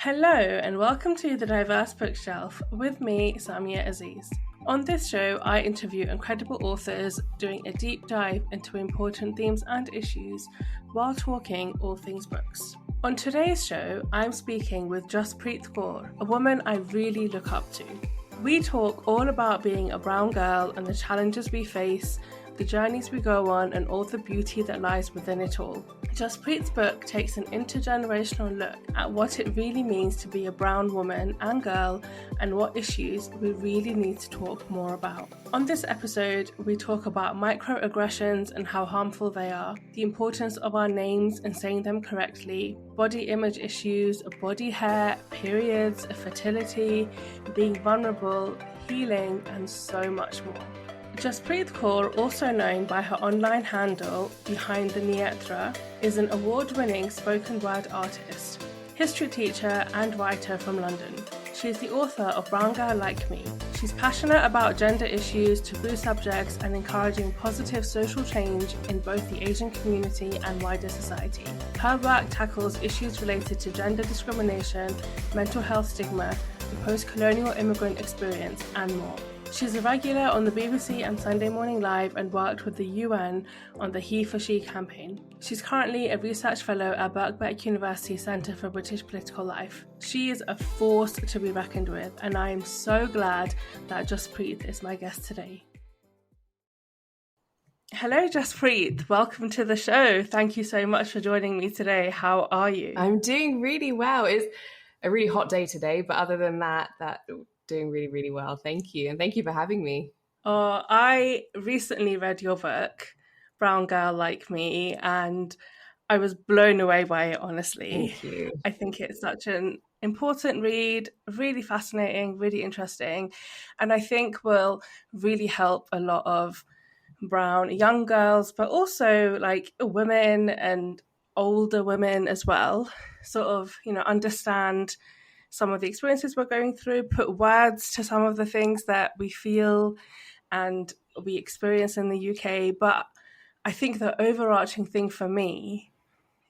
Hello and welcome to The Diverse Bookshelf with me, Samia Aziz. On this show, I interview incredible authors doing a deep dive into important themes and issues while talking all things books. On today's show, I'm speaking with Jaspreet Kaur, a woman I really look up to. We talk all about being a brown girl and the challenges we face, the journeys we go on, and all the beauty that lies within it all. Jaspreet's book takes an intergenerational look at what it really means to be a brown woman and girl and what issues we really need to talk more about. On this episode, we talk about microaggressions and how harmful they are, the importance of our names and saying them correctly, body image issues, body hair, periods, fertility, being vulnerable, healing, and so much more. Jaspreet Kaur, also known by her online handle Behind the Neatra, is an award-winning spoken word artist, history teacher and writer from London. She is the author of Brown Girl Like Me. She's passionate about gender issues, taboo subjects, and encouraging positive social change in both the Asian community and wider society. Her work tackles issues related to gender discrimination, mental health stigma, the post-colonial immigrant experience, and more. She's a regular on the BBC and Sunday Morning Live and worked with the UN on the He for She campaign. She's currently a research fellow at Birkbeck University Centre for British Political Life. She is a force to be reckoned with, and I am so glad that Jaspreet is my guest today. Hello, Jaspreet. Welcome to the show. Thank you so much for joining me today. How are you? I'm doing really well. It's a really hot day today, but other than that doing really, really well. Thank you. And thank you for having me. I recently read your book, Brown Girl Like Me, and I was blown away by it, honestly. Thank you. I think it's such an important read, really fascinating, really interesting, and I think will really help a lot of brown young girls, but also like women and older women as well, sort of, understand some of the experiences we're going through, put words to some of the things that we feel and we experience in the UK. But I think the overarching thing for me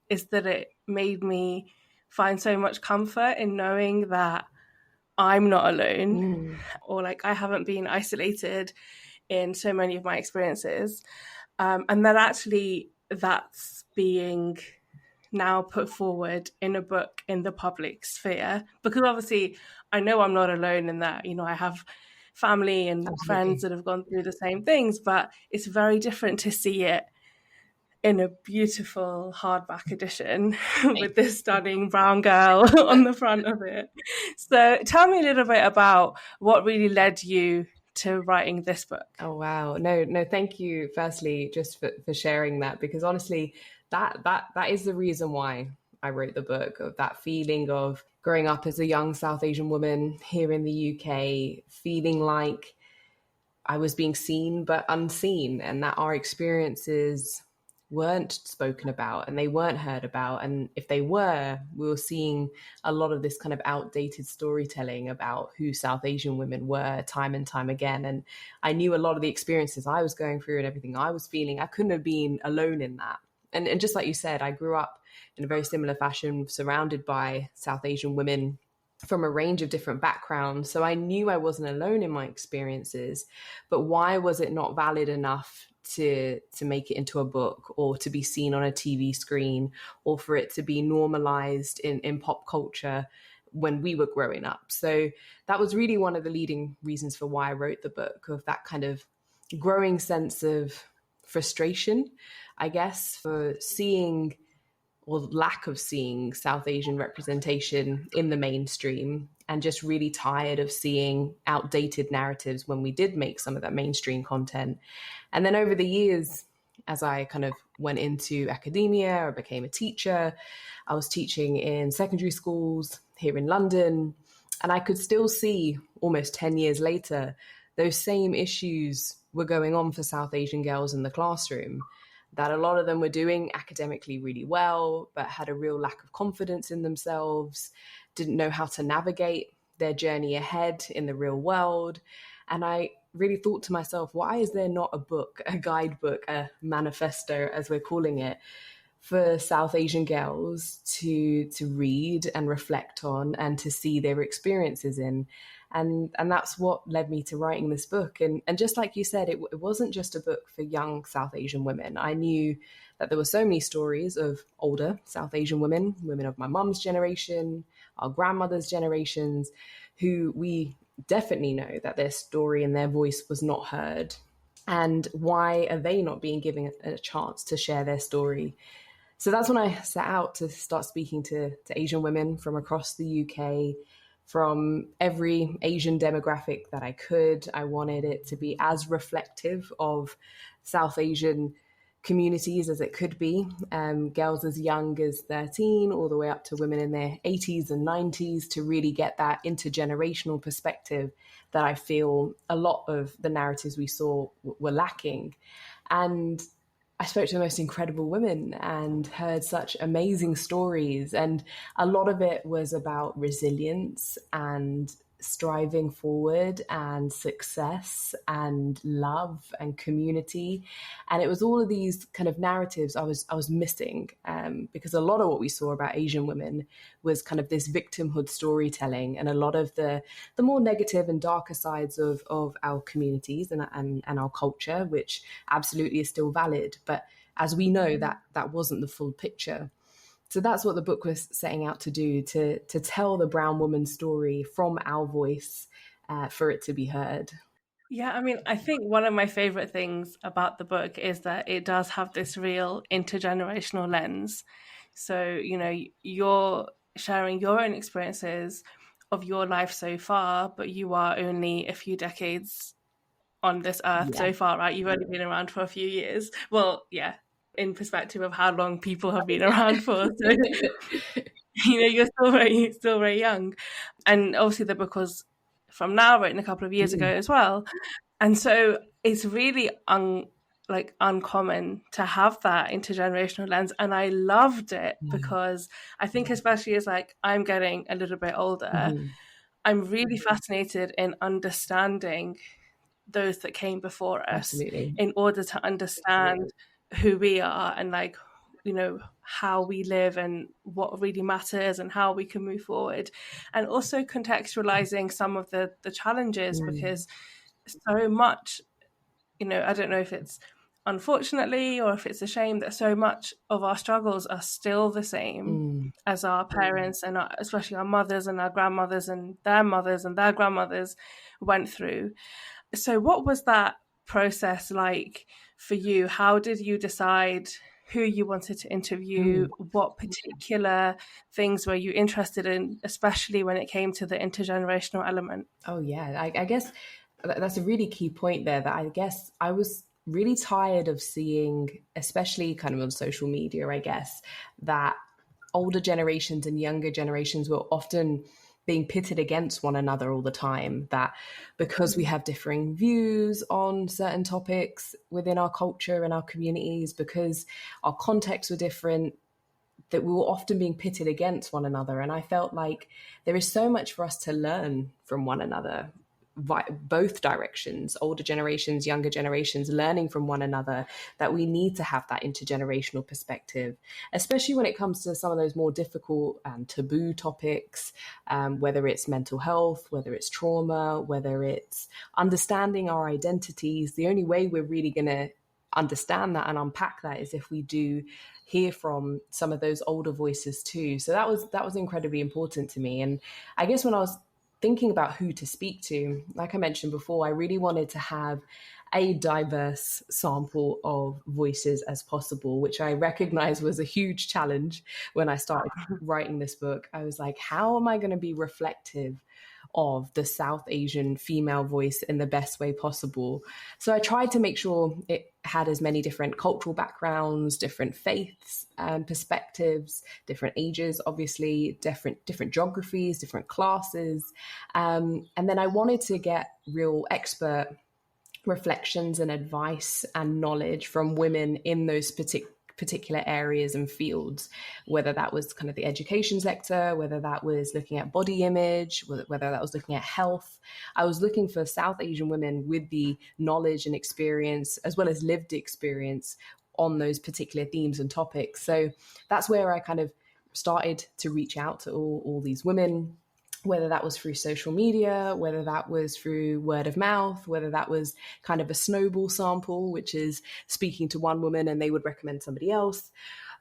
is that it made me find so much comfort in knowing that I'm not alone, or like I haven't been isolated in so many of my experiences, and that actually that's being now put forward in a book in the public sphere, because obviously I know I'm not alone in that. I have family and friends that have gone through the same things, but it's very different to see it in a beautiful hardback edition with this stunning brown girl on the front of it. So tell me a little bit about what really led you to writing this book. Oh, wow. No, thank you, firstly, just for sharing that, because honestly, that is the reason why I wrote the book, of that feeling of growing up as a young South Asian woman here in the UK, feeling like I was being seen but unseen, and that our experiences weren't spoken about and they weren't heard about. And if they were, we were seeing a lot of this kind of outdated storytelling about who South Asian women were time and time again. And I knew a lot of the experiences I was going through and everything I was feeling, I couldn't have been alone in that. And just like you said, I grew up in a very similar fashion, surrounded by South Asian women from a range of different backgrounds. So I knew I wasn't alone in my experiences, but why was it not valid enough to make it into a book, or to be seen on a TV screen, or for it to be normalized in pop culture when we were growing up? So that was really one of the leading reasons for why I wrote the book, of that kind of growing sense of frustration, I guess, for seeing, or lack of seeing, South Asian representation in the mainstream, and just really tired of seeing outdated narratives when we did make some of that mainstream content. And then over the years, as I kind of went into academia or became a teacher, I was teaching in secondary schools here in London, and I could still see almost 10 years later, those same issues were going on for South Asian girls in the classroom, that a lot of them were doing academically really well, but had a real lack of confidence in themselves, didn't know how to navigate their journey ahead in the real world. And I really thought to myself, why is there not a book, a guidebook, a manifesto, as we're calling it, for South Asian girls to read and reflect on and to see their experiences in. And that's what led me to writing this book. And just like you said, it wasn't just a book for young South Asian women. I knew that there were so many stories of older South Asian women, women of my mum's generation, our grandmother's generations, who we definitely know that their story and their voice was not heard. And why are they not being given a chance to share their story? So that's when I set out to start speaking to Asian women from across the UK, from every Asian demographic that I could. I wanted it to be as reflective of South Asian communities as it could be. Girls as young as 13 all the way up to women in their 80s and 90s, to really get that intergenerational perspective that I feel a lot of the narratives we saw were lacking. And I spoke to the most incredible women and heard such amazing stories. And a lot of it was about resilience and striving forward and success and love and community. And it was all of these kind of narratives I was missing, because a lot of what we saw about Asian women was kind of this victimhood storytelling, and a lot of the more negative and darker sides of our communities and our culture, which absolutely is still valid. But as we know, that wasn't the full picture. So that's what the book was setting out to do, to tell the brown woman's story from our voice, for it to be heard. Yeah, I mean, I think one of my favorite things about the book is that it does have this real intergenerational lens. So, you're sharing your own experiences of your life so far, but you are only a few decades on this earth so far, right? You've only been around for a few years. Well, yeah, in perspective of how long people have been around for. So, you're still very young. And obviously the book was from now, written a couple of years ago as well. And so it's really uncommon to have that intergenerational lens. And I loved it because I think, especially as I'm getting a little bit older, I'm really fascinated in understanding those that came before us. Absolutely. In order to understand who we are and how we live and what really matters and how we can move forward, and also contextualizing some of the challenges, because so much, I don't know if it's unfortunately or if it's a shame that so much of our struggles are still the same as our parents and especially our mothers and our grandmothers and their grandmothers went through. So what was that process like for you? How did you decide who you wanted to interview? What particular things were you interested in, especially when it came to the intergenerational element? Oh, yeah. I guess that's a really key point there, that I guess I was really tired of seeing, especially kind of on social media, I guess, that older generations and younger generations were often being pitted against one another all the time, that because we have differing views on certain topics within our culture and our communities, because our contexts were different, that we were often being pitted against one another. And I felt like there is so much for us to learn from one another, both directions, older generations, younger generations, learning from one another, that we need to have that intergenerational perspective, especially when it comes to some of those more difficult and taboo topics, whether it's mental health, whether it's trauma, whether it's understanding our identities. The only way we're really going to understand that and unpack that is if we do hear from some of those older voices too. So that was incredibly important to me. And I guess when I was thinking about who to speak to, like I mentioned before, I really wanted to have a diverse sample of voices as possible, which I recognize was a huge challenge when I started writing this book. I was like, how am I going to be reflective of the South Asian female voice in the best way possible? So I tried to make sure it had as many different cultural backgrounds, different faiths, perspectives, different ages, obviously, different geographies, different classes. And then I wanted to get real expert reflections and advice and knowledge from women in those particular areas and fields, whether that was kind of the education sector, whether that was looking at body image, whether that was looking at health. I was looking for South Asian women with the knowledge and experience, as well as lived experience on those particular themes and topics. So that's where I kind of started to reach out to all these women, whether that was through social media, whether that was through word of mouth, whether that was kind of a snowball sample, which is speaking to one woman and they would recommend somebody else.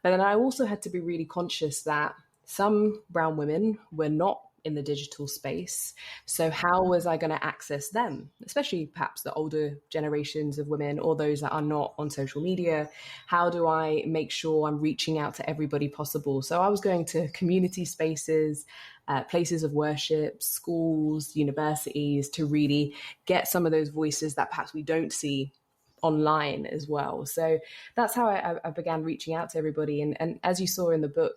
But then I also had to be really conscious that some brown women were not in the digital space. So how was I going to access them, especially perhaps the older generations of women or those that are not on social media? How do I make sure I'm reaching out to everybody possible? So I was going to community spaces, places of worship, schools, universities, to really get some of those voices that perhaps we don't see online as well. So that's how I began reaching out to everybody. And as you saw in the book,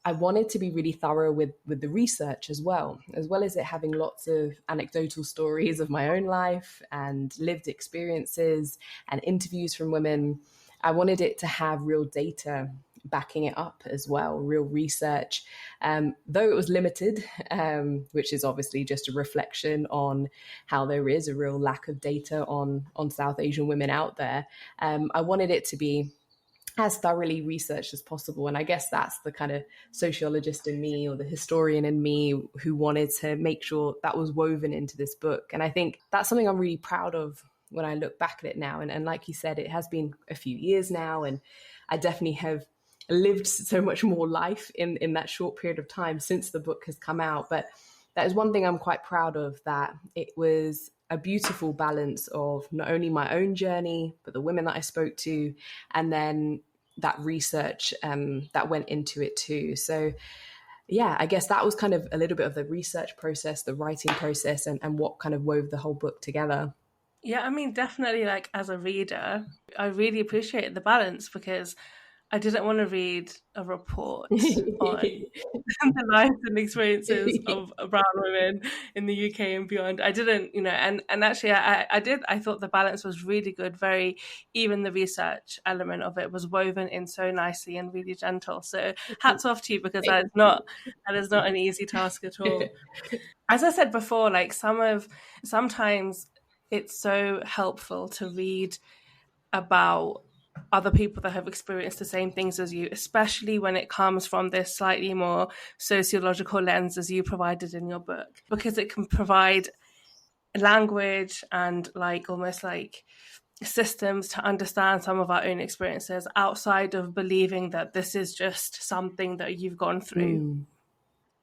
I wanted to be really thorough with the research as well as it having lots of anecdotal stories of my own life and lived experiences and interviews from women. I wanted it to have real data backing it up as well, real research, though it was limited, which is obviously just a reflection on how there is a real lack of data on South Asian women out there. I wanted it to be as thoroughly researched as possible. And I guess that's the kind of sociologist in me or the historian in me who wanted to make sure that was woven into this book. And I think that's something I'm really proud of when I look back at it now. And like you said, it has been a few years now, and I definitely have lived so much more life in that short period of time since the book has come out. But that is one thing I'm quite proud of, that it was a beautiful balance of not only my own journey, but the women that I spoke to, and then that research that went into it too. So yeah, I guess that was kind of a little bit of the research process, the writing process, and what kind of wove the whole book together. Yeah, I mean, definitely, like, as a reader, I really appreciate the balance, because I didn't want to read a report on the lives and experiences of brown women in the UK and beyond. I didn't, and actually I did. I thought the balance was really good. Even the research element of it was woven in so nicely and really gentle. So hats off to you, because that is not an easy task at all. As I said before, like, sometimes it's so helpful to read about other people that have experienced the same things as you, especially when it comes from this slightly more sociological lens as you provided in your book, because it can provide language and almost like systems to understand some of our own experiences outside of believing that this is just something that you've gone through.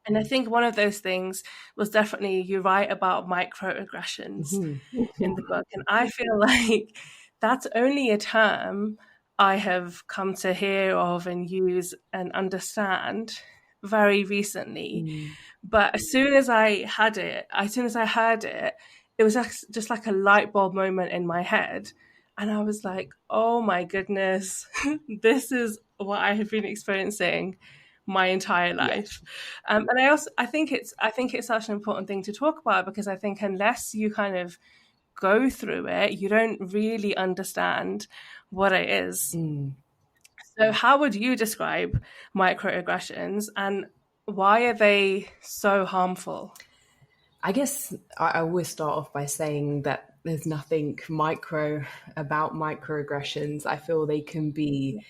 And I think one of those things was definitely, you write about microaggressions in the book. And I feel like that's only a term I have come to hear of and use and understand very recently. But as soon as I heard it, it was just like a light bulb moment in my head. And I was like, oh my goodness, this is what I have been experiencing my entire life. And I think it's such an important thing to talk about, because I think unless you kind of go through it, you don't really understand what it is. So how would you describe microaggressions, and why are they so harmful? I guess I always start off by saying that there's nothing micro about microaggressions. I feel they can be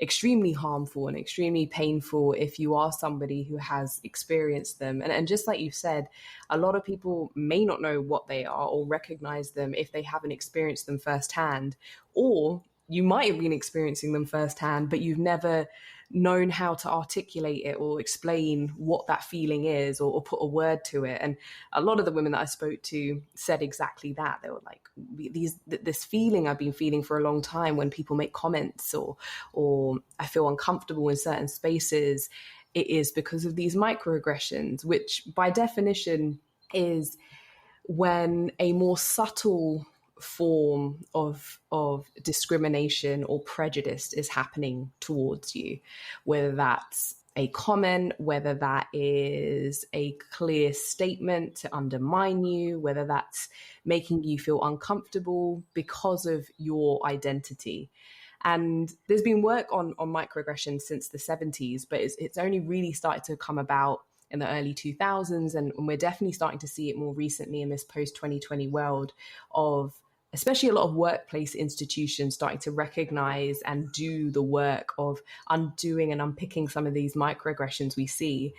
extremely harmful and extremely painful if you are somebody who has experienced them. And just like you said, a lot of people may not know what they are or recognize them if they haven't experienced them firsthand, or you might have been experiencing them firsthand, but you've never known how to articulate it or explain what that feeling is, or put a word to it. And a lot of the women that I spoke to said exactly that. They were like, this feeling I've been feeling for a long time when people make comments, or I feel uncomfortable in certain spaces, it is because of these microaggressions, which by definition is when a more subtle form of discrimination or prejudice is happening towards you, whether that's a comment, whether that is a clear statement to undermine you, whether that's making you feel uncomfortable because of your identity. And there's been work on microaggressions since the 70s, but it's only really started to come about in the early 2000s. And we're definitely starting to see it more recently in this post-2020 world of especially a lot of workplace institutions starting to recognize and do the work of undoing and unpicking some of these microaggressions we see.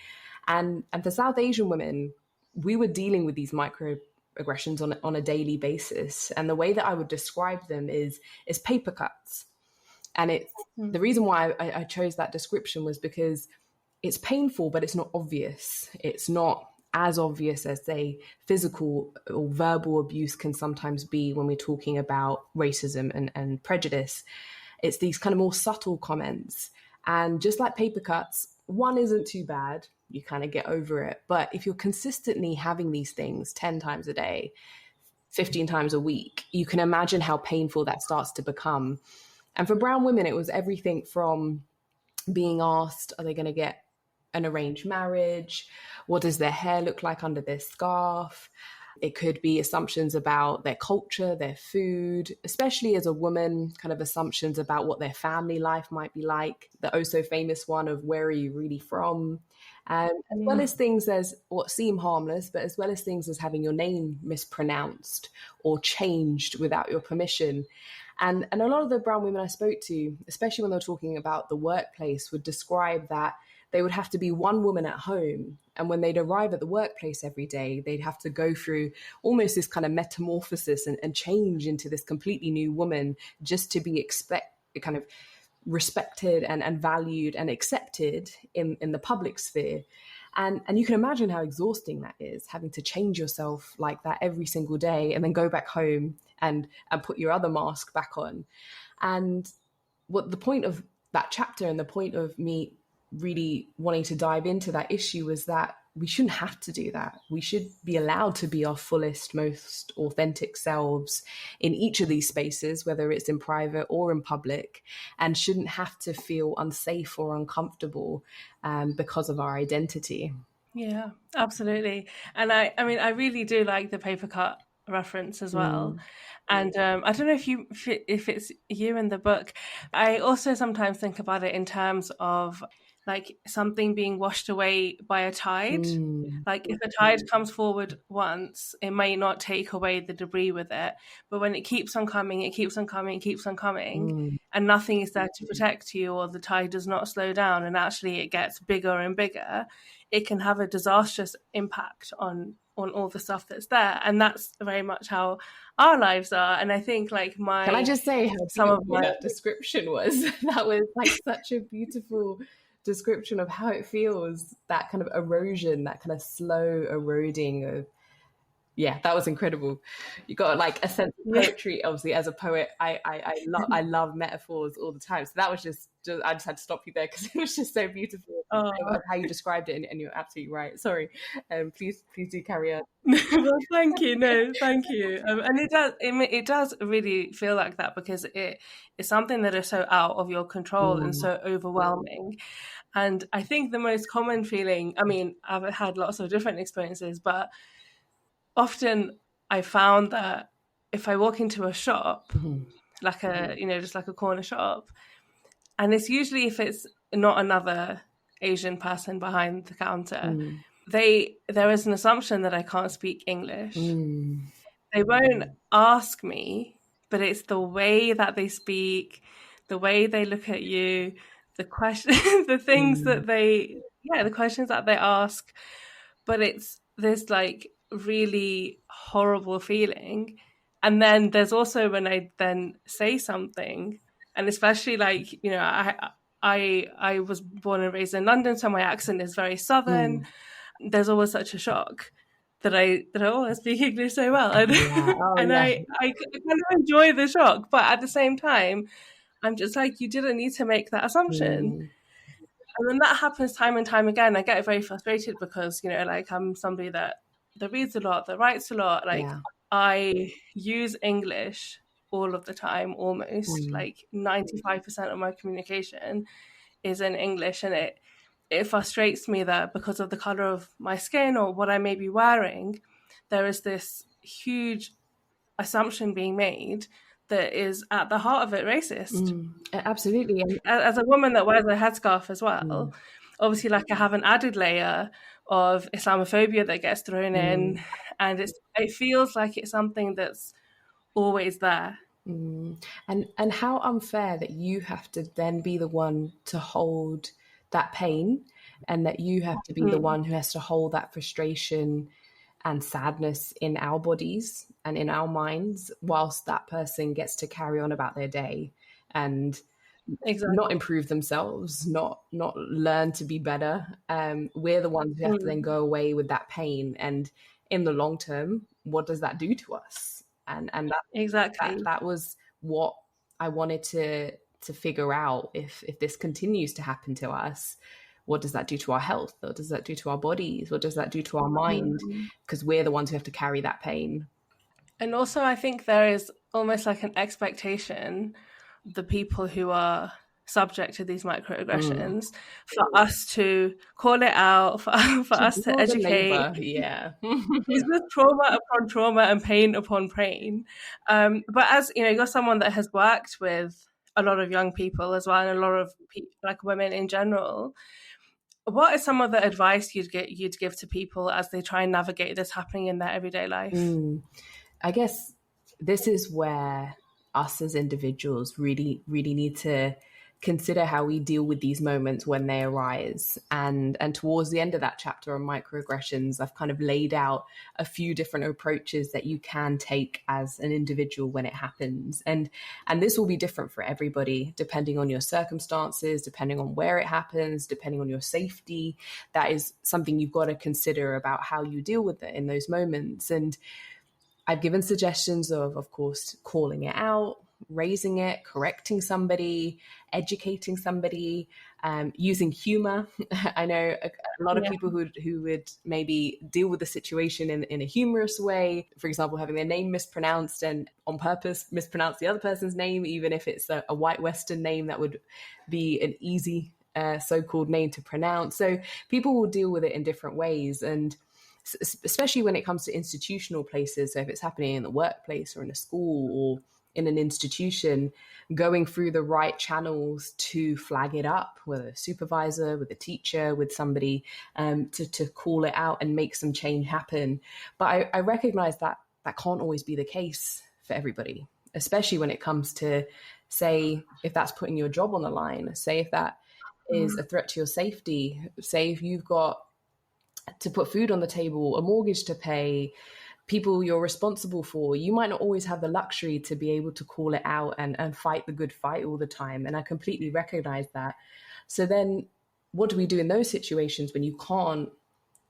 And for South Asian women, we were dealing with these microaggressions on a daily basis. And the way that I would describe them is paper cuts. And it's the reason why I chose that description was because it's painful, but it's not obvious. It's not as obvious as, say, physical or verbal abuse can sometimes be when we're talking about racism and prejudice. It's these kind of more subtle comments. And just like paper cuts, one isn't too bad. You kind of get over it. But if you're consistently having these things 10 times a day, 15 times a week, you can imagine how painful that starts to become. And for brown women, it was everything from being asked, are they going to get an arranged marriage? What does their hair look like under their scarf? It could be assumptions about their culture, their food, especially as a woman, kind of assumptions about what their family life might be like. The oh so famous one of where are you really from? As well as things as what seem harmless, but as well as things as having your name mispronounced or changed without your permission. And a lot of the brown women I spoke to, especially when they were talking about the workplace, would describe that they would have to be one woman at home. And when they'd arrive at the workplace every day, they'd have to go through almost this kind of metamorphosis and change into this completely new woman just to be kind of respected and valued and accepted in the public sphere. And you can imagine how exhausting that is, having to change yourself like that every single day and then go back home and put your other mask back on. And what the point of that chapter and the point of me really wanting to dive into that issue was that we shouldn't have to do that. We should be allowed to be our fullest, most authentic selves in each of these spaces, whether it's in private or in public, and shouldn't have to feel unsafe or uncomfortable because of our identity. Yeah, absolutely. And I mean, I really do like the paper cut reference as well. And I don't know if it's you in the book. I also sometimes think about it in terms of like something being washed away by a tide. Like if a tide comes forward once, it may not take away the debris with it, but when it keeps on coming, it keeps on coming, it keeps on coming, and nothing is there to protect you, or the tide does not slow down, and actually it gets bigger and bigger, it can have a disastrous impact on all the stuff that's there. And that's very much how our lives are. And I think like can I just say how some of that description was? That was like such a beautiful description of how it feels, that kind of erosion, that kind of slow eroding of, yeah, that was incredible. You got like a sense of poetry. Obviously, as a poet, I love metaphors all the time. So that was just I just had to stop you there because it was just so beautiful how you described it, and you're absolutely right. Sorry, please do carry on. Well, thank you. No, thank you. And it does really feel like that because it's something that is so out of your control and so overwhelming. And I think the most common feeling, I mean, I've had lots of different experiences, but often I found that if I walk into a shop, like just like a corner shop, and it's usually if it's not another Asian person behind the counter, there is an assumption that I can't speak English. They won't ask me, but it's the way that they speak, the way they look at you, the question, the things that the questions that they ask. But it's this like really horrible feeling. And then there's also when I then say something, and especially like, I was born and raised in London, so my accent is very Southern. There's always such a shock that I speak English so well. And, I kind of enjoy the shock, but at the same time, I'm just like, you didn't need to make that assumption. And then that happens time and time again. I get very frustrated because, like I'm somebody that reads a lot, that writes a lot. Like I use English all of the time, almost like 95% of my communication is in English. And it frustrates me that because of the color of my skin or what I may be wearing, there is this huge assumption being made that is at the heart of it racist. Absolutely. As a woman that wears a headscarf as well, obviously like I have an added layer of Islamophobia that gets thrown in, and it feels like it's something that's always there. And how unfair that you have to then be the one to hold that pain, and that you have to be the one who has to hold that frustration and sadness in our bodies and in our minds, whilst that person gets to carry on about their day and Exactly. not improve themselves, not learn to be better. We're the ones who have to then go away with that pain, and in the long term, what does that do to us? And Exactly. that was what I wanted to figure out. If this continues to happen to us, what does that do to our health? What does that do to our bodies? What does that do to our mind? Because we're the ones who have to carry that pain. And also, I think there is almost like an expectation, the people who are subject to these microaggressions, for us to call it out, for us to educate. Yeah. It's just trauma upon trauma and pain upon pain. But as you know, you're someone that has worked with a lot of young people as well, and a lot of like women in general. What is some of the advice you'd give to people as they try and navigate this happening in their everyday life? I guess this is where us as individuals really need to consider how we deal with these moments when they arise. And towards the end of that chapter on microaggressions, I've kind of laid out a few different approaches that you can take as an individual when it happens. And this will be different for everybody, depending on your circumstances, depending on where it happens, depending on your safety. That is something you've got to consider about how you deal with it in those moments. And I've given suggestions of course, calling it out, raising it, correcting somebody, educating somebody, using humor. I know a lot of people who would maybe deal with the situation in a humorous way. For example, having their name mispronounced and on purpose mispronounce the other person's name, even if it's a white Western name that would be an easy so-called name to pronounce. So people will deal with it in different ways. And especially when it comes to institutional places. So if it's happening in the workplace or in a school or in an institution, going through the right channels to flag it up with a supervisor, with a teacher, with somebody, to call it out and make some change happen. But I recognize that can't always be the case for everybody, especially when it comes to, say, if that's putting your job on the line, say if that is a threat to your safety, say if you've got to put food on the table, a mortgage to pay, people you're responsible for, you might not always have the luxury to be able to call it out and fight the good fight all the time. And I completely recognize that. So then what do we do in those situations when you can't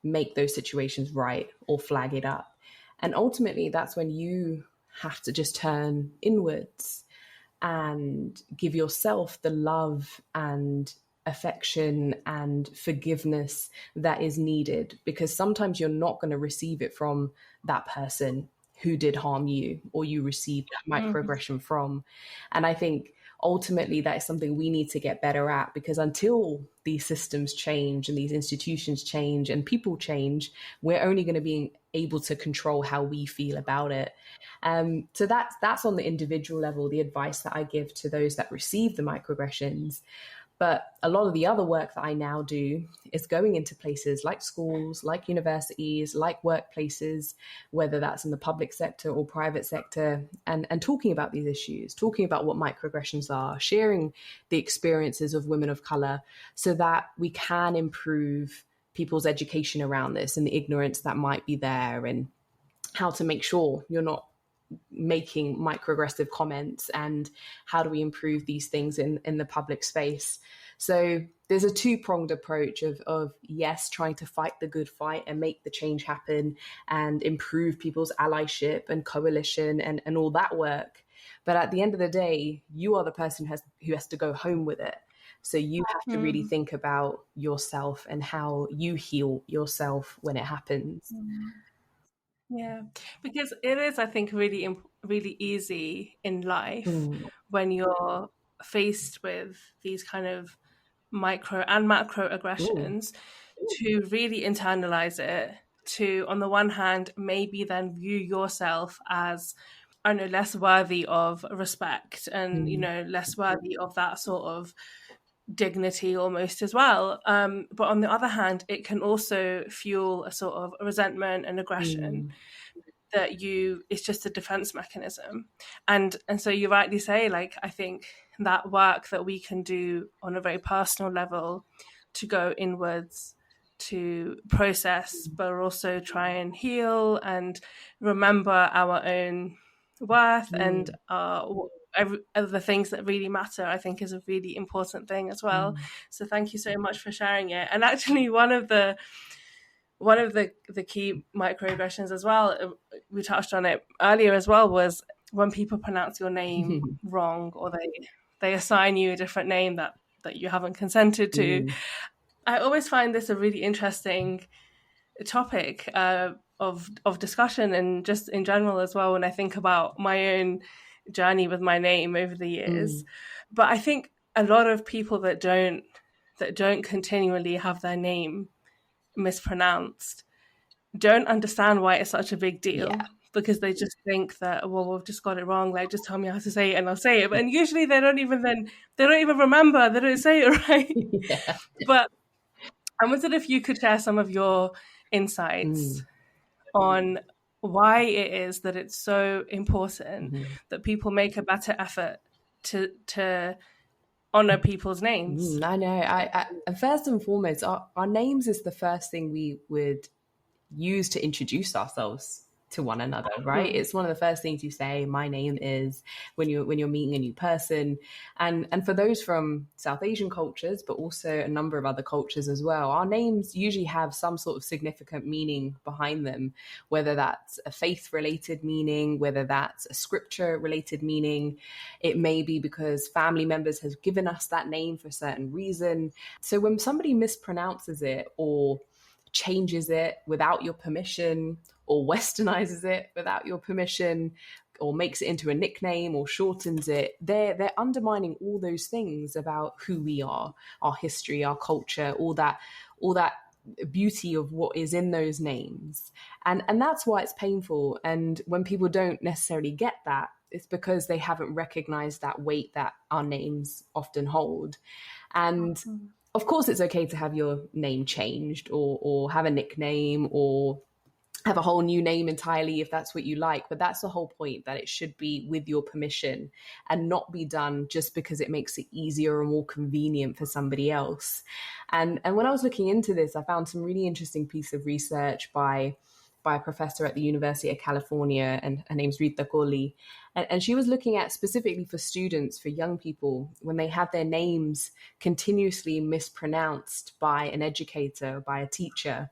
make those situations right or flag it up? And ultimately, that's when you have to just turn inwards and give yourself the love and affection and forgiveness that is needed, because sometimes you're not going to receive it from that person who did harm you or you received that microaggression from. And I think ultimately that is something we need to get better at, because until these systems change and these institutions change and people change, we're only going to be able to control how we feel about it. So that's on the individual level, the advice that I give to those that receive the microaggressions. But a lot of the other work that I now do is going into places like schools, like universities, like workplaces, whether that's in the public sector or private sector, and talking about these issues, talking about what microaggressions are, sharing the experiences of women of color so that we can improve people's education around this and the ignorance that might be there, and how to make sure you're not making microaggressive comments, and how do we improve these things in the public space. So there's a two-pronged approach of yes, trying to fight the good fight and make the change happen and improve people's allyship and coalition and all that work. But at the end of the day, you are the person who has to go home with it. So you have to really think about yourself and how you heal yourself when it happens. Yeah, because it is, I think, really, really easy in life when you're faced with these kind of micro and macro aggressions to really internalize it, to, on the one hand, maybe then view yourself as, I don't know, less worthy of respect and, you know, less worthy of that sort of dignity almost as well. But on the other hand, it can also fuel a sort of resentment and aggression that it's just a defense mechanism. And so you rightly say, like, I think that work that we can do on a very personal level to go inwards, to process, but also try and heal and remember our own worth and the things that really matter, I think is a really important thing as well. So thank you so much for sharing it. And actually one of the key microaggressions as well, we touched on it earlier as well, was when people pronounce your name wrong, or they assign you a different name that you haven't consented to. I always find this a really interesting topic of discussion, and just in general as well, when I think about my own journey with my name over the years. But I think a lot of people that don't continually have their name mispronounced don't understand why it's such a big deal. Because they just think that, well, we've just got it wrong, like, just tell me how to say it and I'll say it. And usually they don't even remember, they don't say it right. But I wondered if you could share some of your insights on why it is that it's so important that people make a better effort to honor people's names. I know. I first and foremost, our names is the first thing we would use to introduce ourselves to one another, right? It's one of the first things you say, my name is, when you're meeting a new person. And for those from South Asian cultures, but also a number of other cultures as well, our names usually have some sort of significant meaning behind them, whether that's a faith-related meaning, whether that's a scripture-related meaning. It may be because family members have given us that name for a certain reason. So when somebody mispronounces it or changes it without your permission, or westernizes it without your permission, or makes it into a nickname or shortens it, they're undermining all those things about who we are, our history, our culture, all that beauty of what is in those names. And that's why it's painful. And when people don't necessarily get that, it's because they haven't recognized that weight that our names often hold. And of course, it's okay to have your name changed, or have a nickname, or have a whole new name entirely if that's what you like. But that's the whole point, that it should be with your permission and not be done just because it makes it easier or more convenient for somebody else. And when I was looking into this, I found some really interesting piece of research by a professor at the University of California, and her name's Rita Kohli. And she was looking at specifically for students, for young people, when they have their names continuously mispronounced by an educator, by a teacher.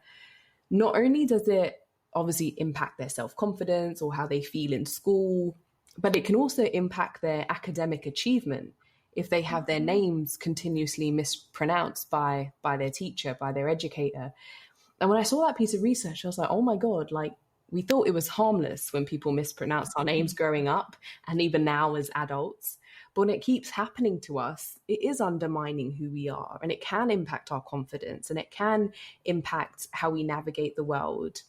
Not only does it obviously impact their self-confidence or how they feel in school, but it can also impact their academic achievement if they have their names continuously mispronounced by their teacher, by their educator. And when I saw that piece of research, I was like, oh my God, like, we thought it was harmless when people mispronounced our names growing up, and even now as adults. But when it keeps happening to us, it is undermining who we are, and it can impact our confidence, and it can impact how we navigate the world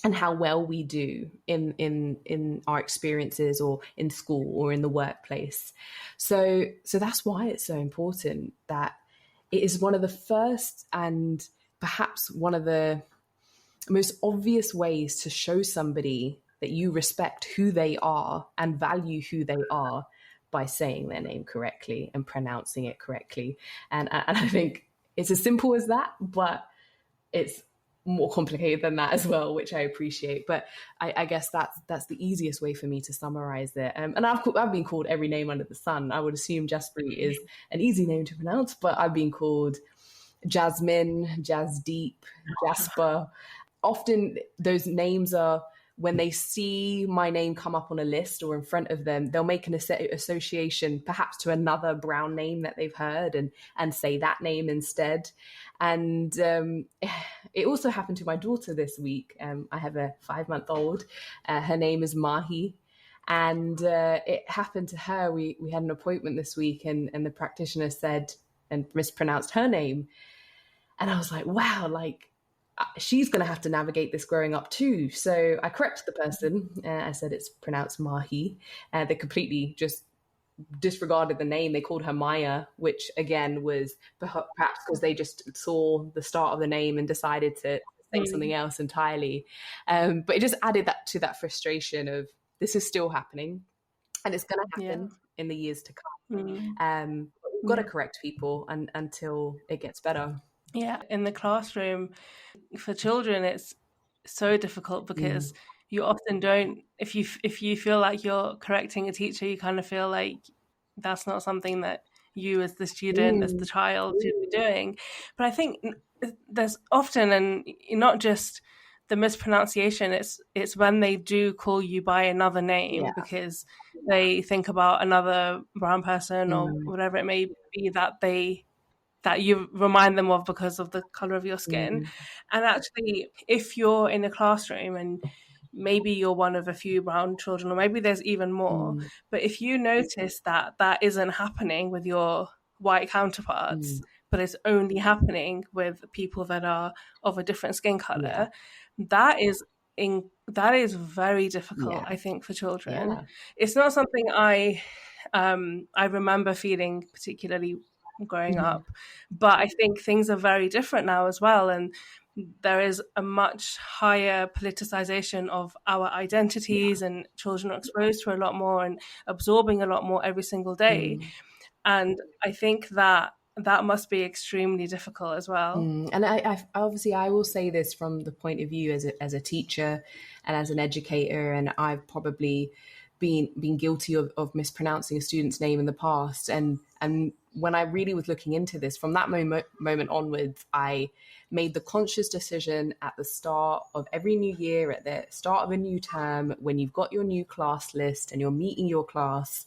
and how well we do in our experiences, or in school, or in the workplace. So that's why it's so important that it is one of the first, and perhaps one of the most obvious ways to show somebody that you respect who they are and value who they are, by saying their name correctly and pronouncing it correctly. And I think it's as simple as that, but it's more complicated than that as well, which I appreciate. But I guess that's the easiest way for me to summarize it. And I've been called every name under the sun. I would assume Jaspreet is an easy name to pronounce, but I've been called Jasmine, Jasdeep, Jasper. Often those names are, when they see my name come up on a list or in front of them, they'll make an association perhaps to another brown name that they've heard, and say that name instead. And it also happened to my daughter this week. I have a 5-month-old. Her name is Mahi. And it happened to her. We had an appointment this week, and the practitioner said and mispronounced her name. And I was like, wow, like, she's going to have to navigate this growing up too. So I corrected the person. I said it's pronounced Mahi. They completely just disregarded the name. They called her Maya, which again was perhaps because they just saw the start of the name and decided to say say something else entirely. But it just added that to that frustration of this is still happening and it's going to happen in the years to come. We've got to correct people until it gets better. Yeah, in the classroom for children, it's so difficult because you often don't, if you feel like you're correcting a teacher, you kind of feel like that's not something that you as the student, as the child, should be doing. But I think there's often, and not just the mispronunciation, it's when they do call you by another name because they think about another brown person or whatever it may be that you remind them of because of the color of your skin. And actually, if you're in a classroom and maybe you're one of a few brown children, or maybe there's even more, but if you notice that that isn't happening with your white counterparts, but it's only happening with people that are of a different skin color, that is very difficult, I think, for children. It's not something I remember feeling particularly growing up, but I think things are very different now as well, and there is a much higher politicization of our identities, and children are exposed to a lot more and absorbing a lot more every single day. And I think that must be extremely difficult as well. And I obviously I will say this from the point of view as a teacher and as an educator, and I've probably been guilty of mispronouncing a student's name in the past. And when I really was looking into this, from that moment onwards, I made the conscious decision at the start of every new year, at the start of a new term, when you've got your new class list and you're meeting your class,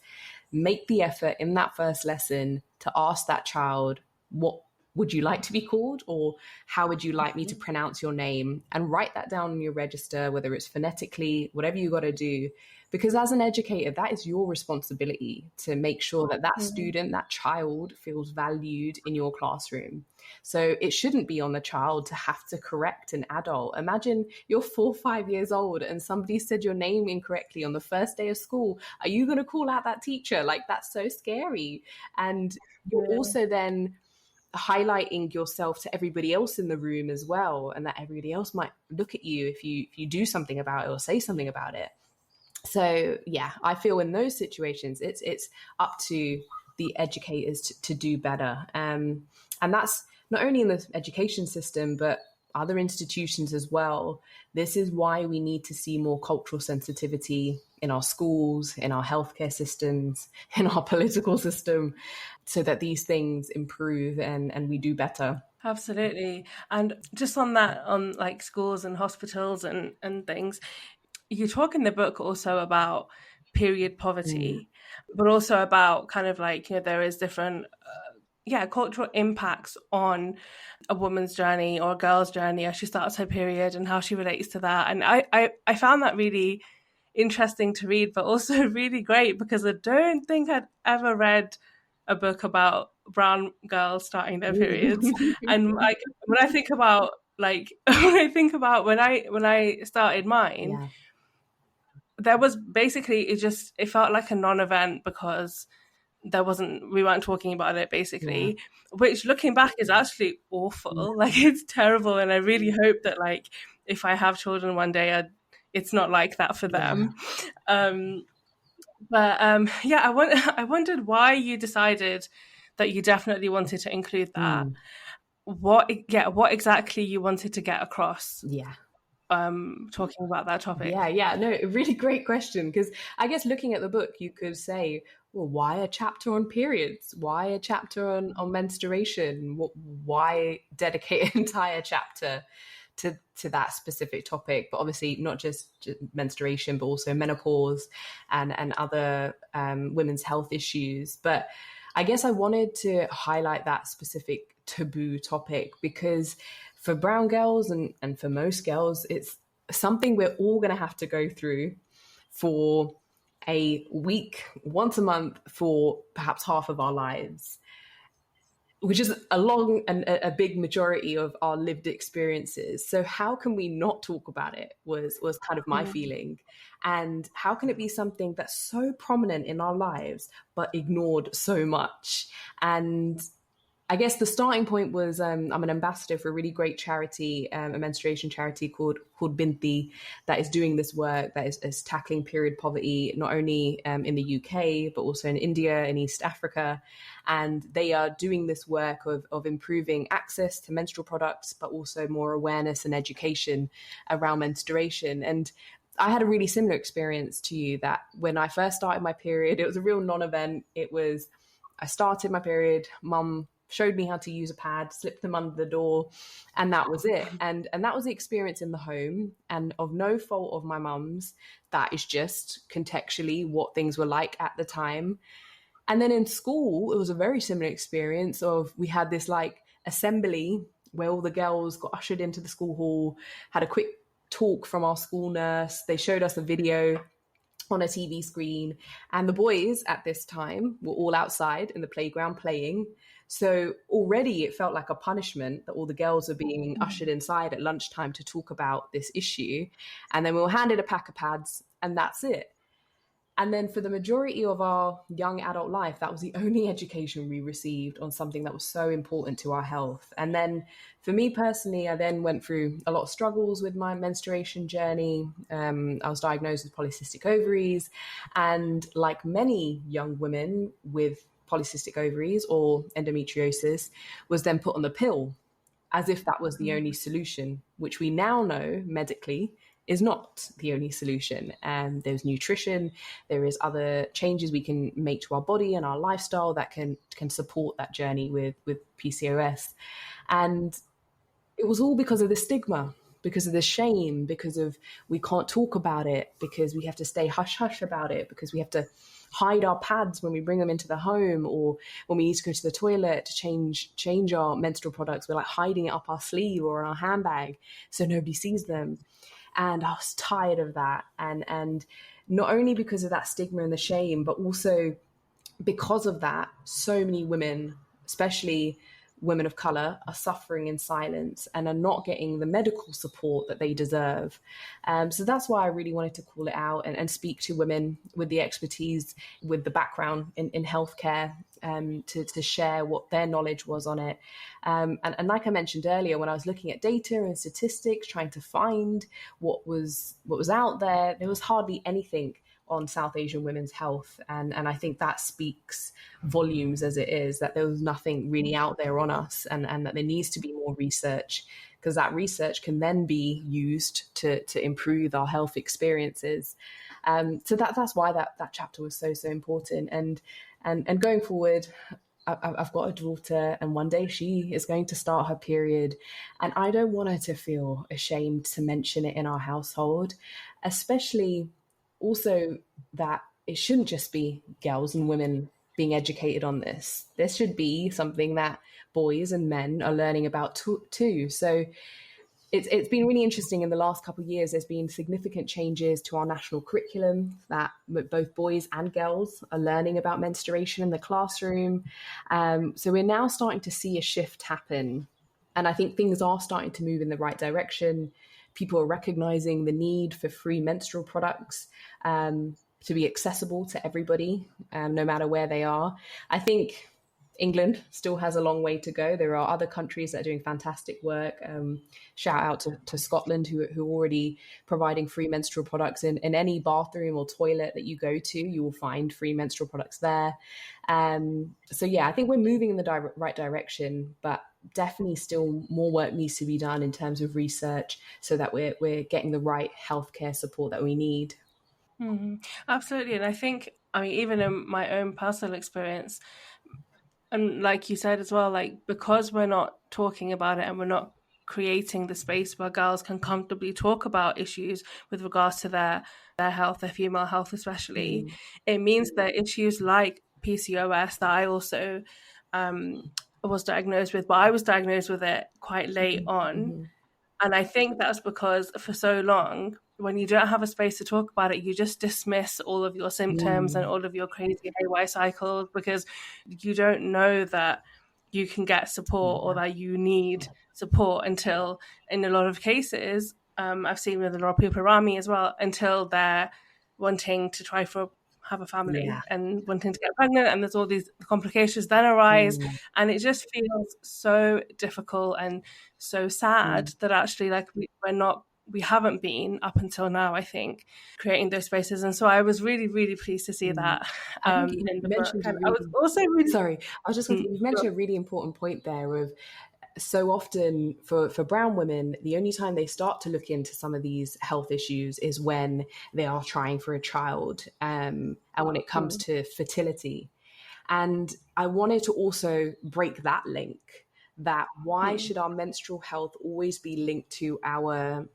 make the effort in that first lesson to ask that child, what would you like to be called, or how would you like me to pronounce your name? And write that down on your register, whether it's phonetically, whatever you got to do. Because as an educator, that is your responsibility to make sure that that student, that child feels valued in your classroom. So it shouldn't be on the child to have to correct an adult. Imagine you're 4 or 5 years old and somebody said your name incorrectly on the first day of school. Are you going to call out that teacher? Like, that's so scary. And you're also then highlighting yourself to everybody else in the room as well, and that everybody else might look at you if you do something about it or say something about it. So yeah, I feel in those situations it's up to the educators to do better, and that's not only in the education system but other institutions as well. This is why we need to see more cultural sensitivity in our schools, in our healthcare systems, in our political system, so that these things improve and we do better. Absolutely. And just on that, on like schools and hospitals and things, you talk in the book also about period poverty, but also about kind of like, there is different cultural impacts on a woman's journey or a girl's journey as she starts her period and how she relates to that. And I found that really interesting to read, but also really great, because I don't think I'd ever read a book about brown girls starting their periods. And when I think about when I started mine, there was basically, it felt like a non-event because we weren't talking about it basically, which looking back is actually awful. Like, it's terrible. And I really hope that like, if I have children one day, it's not like that for them. I wondered why you decided that you definitely wanted to include that. What exactly you wanted to get across? Talking about that topic. No, a really great question, because I guess looking at the book, you could say, well, why a chapter on periods? Why a chapter on menstruation? Why dedicate an entire chapter to that specific topic? But obviously not just menstruation, but also menopause and other women's health issues. But I guess I wanted to highlight that specific taboo topic because for brown girls and for most girls, it's something we're all going to have to go through for a week, once a month, for perhaps half of our lives, which is a long and a big majority of our lived experiences. So how can we not talk about it was kind of my feeling. And how can it be something that's so prominent in our lives, but ignored so much? And I guess the starting point was I'm an ambassador for a really great charity, a menstruation charity called Binti, that is doing this work that is tackling period poverty, not only in the UK, but also in India and East Africa. And they are doing this work of improving access to menstrual products, but also more awareness and education around menstruation. And I had a really similar experience to you, that when I first started my period, it was a real non-event. It was, I started my period, mum showed me how to use a pad, slipped them under the door, and that was it. And that was the experience in the home, and of no fault of my mum's. That is just contextually what things were like at the time. And then in school, it was a very similar experience of, we had this like assembly where all the girls got ushered into the school hall, had a quick talk from our school nurse. They showed us a video on a TV screen, and the boys at this time were all outside in the playground playing. So already it felt like a punishment that all the girls were being ushered inside at lunchtime to talk about this issue. And then we were handed a pack of pads, and that's it. And then for the majority of our young adult life, that was the only education we received on something that was so important to our health. And then for me personally, I then went through a lot of struggles with my menstruation journey. I was diagnosed with polycystic ovaries. And like many young women with polycystic ovaries or endometriosis, was then put on the pill as if that was the only solution, which we now know medically is not the only solution. And there's nutrition, there is other changes we can make to our body and our lifestyle that can support that journey with PCOS. And it was all because of the stigma, because of the shame, because of we can't talk about it, because we have to stay hush hush about it, because we have to hide our pads when we bring them into the home, or when we need to go to the toilet to change our menstrual products, we're like hiding it up our sleeve or in our handbag so nobody sees them. And I was tired of that. And not only because of that stigma and the shame, but also because of that, so many women, especially women of color, are suffering in silence and are not getting the medical support that they deserve. So that's why I really wanted to call it out and speak to women with the expertise, with the background in healthcare, to share what their knowledge was on it. And like I mentioned earlier, when I was looking at data and statistics, trying to find what was out there, there was hardly anything on South Asian women's health. And I think that speaks volumes as it is, that there was nothing really out there on us, and that there needs to be more research, because that research can then be used to improve our health experiences. So that's why that chapter was so important. And going forward, I've got a daughter, and one day she is going to start her period, and I don't want her to feel ashamed to mention it in our household, especially also that it shouldn't just be girls and women being educated on this. This should be something that boys and men are learning about too. So it's been really interesting in the last couple of years. There's been significant changes to our national curriculum that both boys and girls are learning about menstruation in the classroom. So we're now starting to see a shift happen. And I think things are starting to move in the right direction. People are recognizing the need for free menstrual products to be accessible to everybody, no matter where they are. I think England still has a long way to go. There are other countries that are doing fantastic work. Shout out to Scotland, who are already providing free menstrual products in any bathroom or toilet that you go to. You will find free menstrual products there. So yeah, I think we're moving in the right direction, but definitely still more work needs to be done in terms of research so that we're getting the right healthcare support that we need. Mm-hmm. Absolutely. And I think, even in my own personal experience, and like you said as well, like, because we're not talking about it and we're not creating the space where girls can comfortably talk about issues with regards to their health, their female health especially, it means that issues like PCOS that I also was diagnosed with, but I was diagnosed with it quite late on. And I think that's because for so long, when you don't have a space to talk about it, you just dismiss all of your symptoms and all of your crazy haywire cycles, because you don't know that you can get support or that you need support until, in a lot of cases, I've seen with a lot of people around me as well, until they're wanting to try for have a family Yeah. and wanting to get pregnant, and there's all these complications then arise, and it just feels so difficult and so sad that actually like we haven't been up until now, I think, creating those spaces. And so I was really, really pleased to see that I think you in the book. mentioned And I was also really sorry, I was just going to, you mentioned a really important point there of, so often for brown women, the only time they start to look into some of these health issues is when they are trying for a child, and when it comes to fertility. And I wanted to also break that link, that why should our menstrual health always be linked to our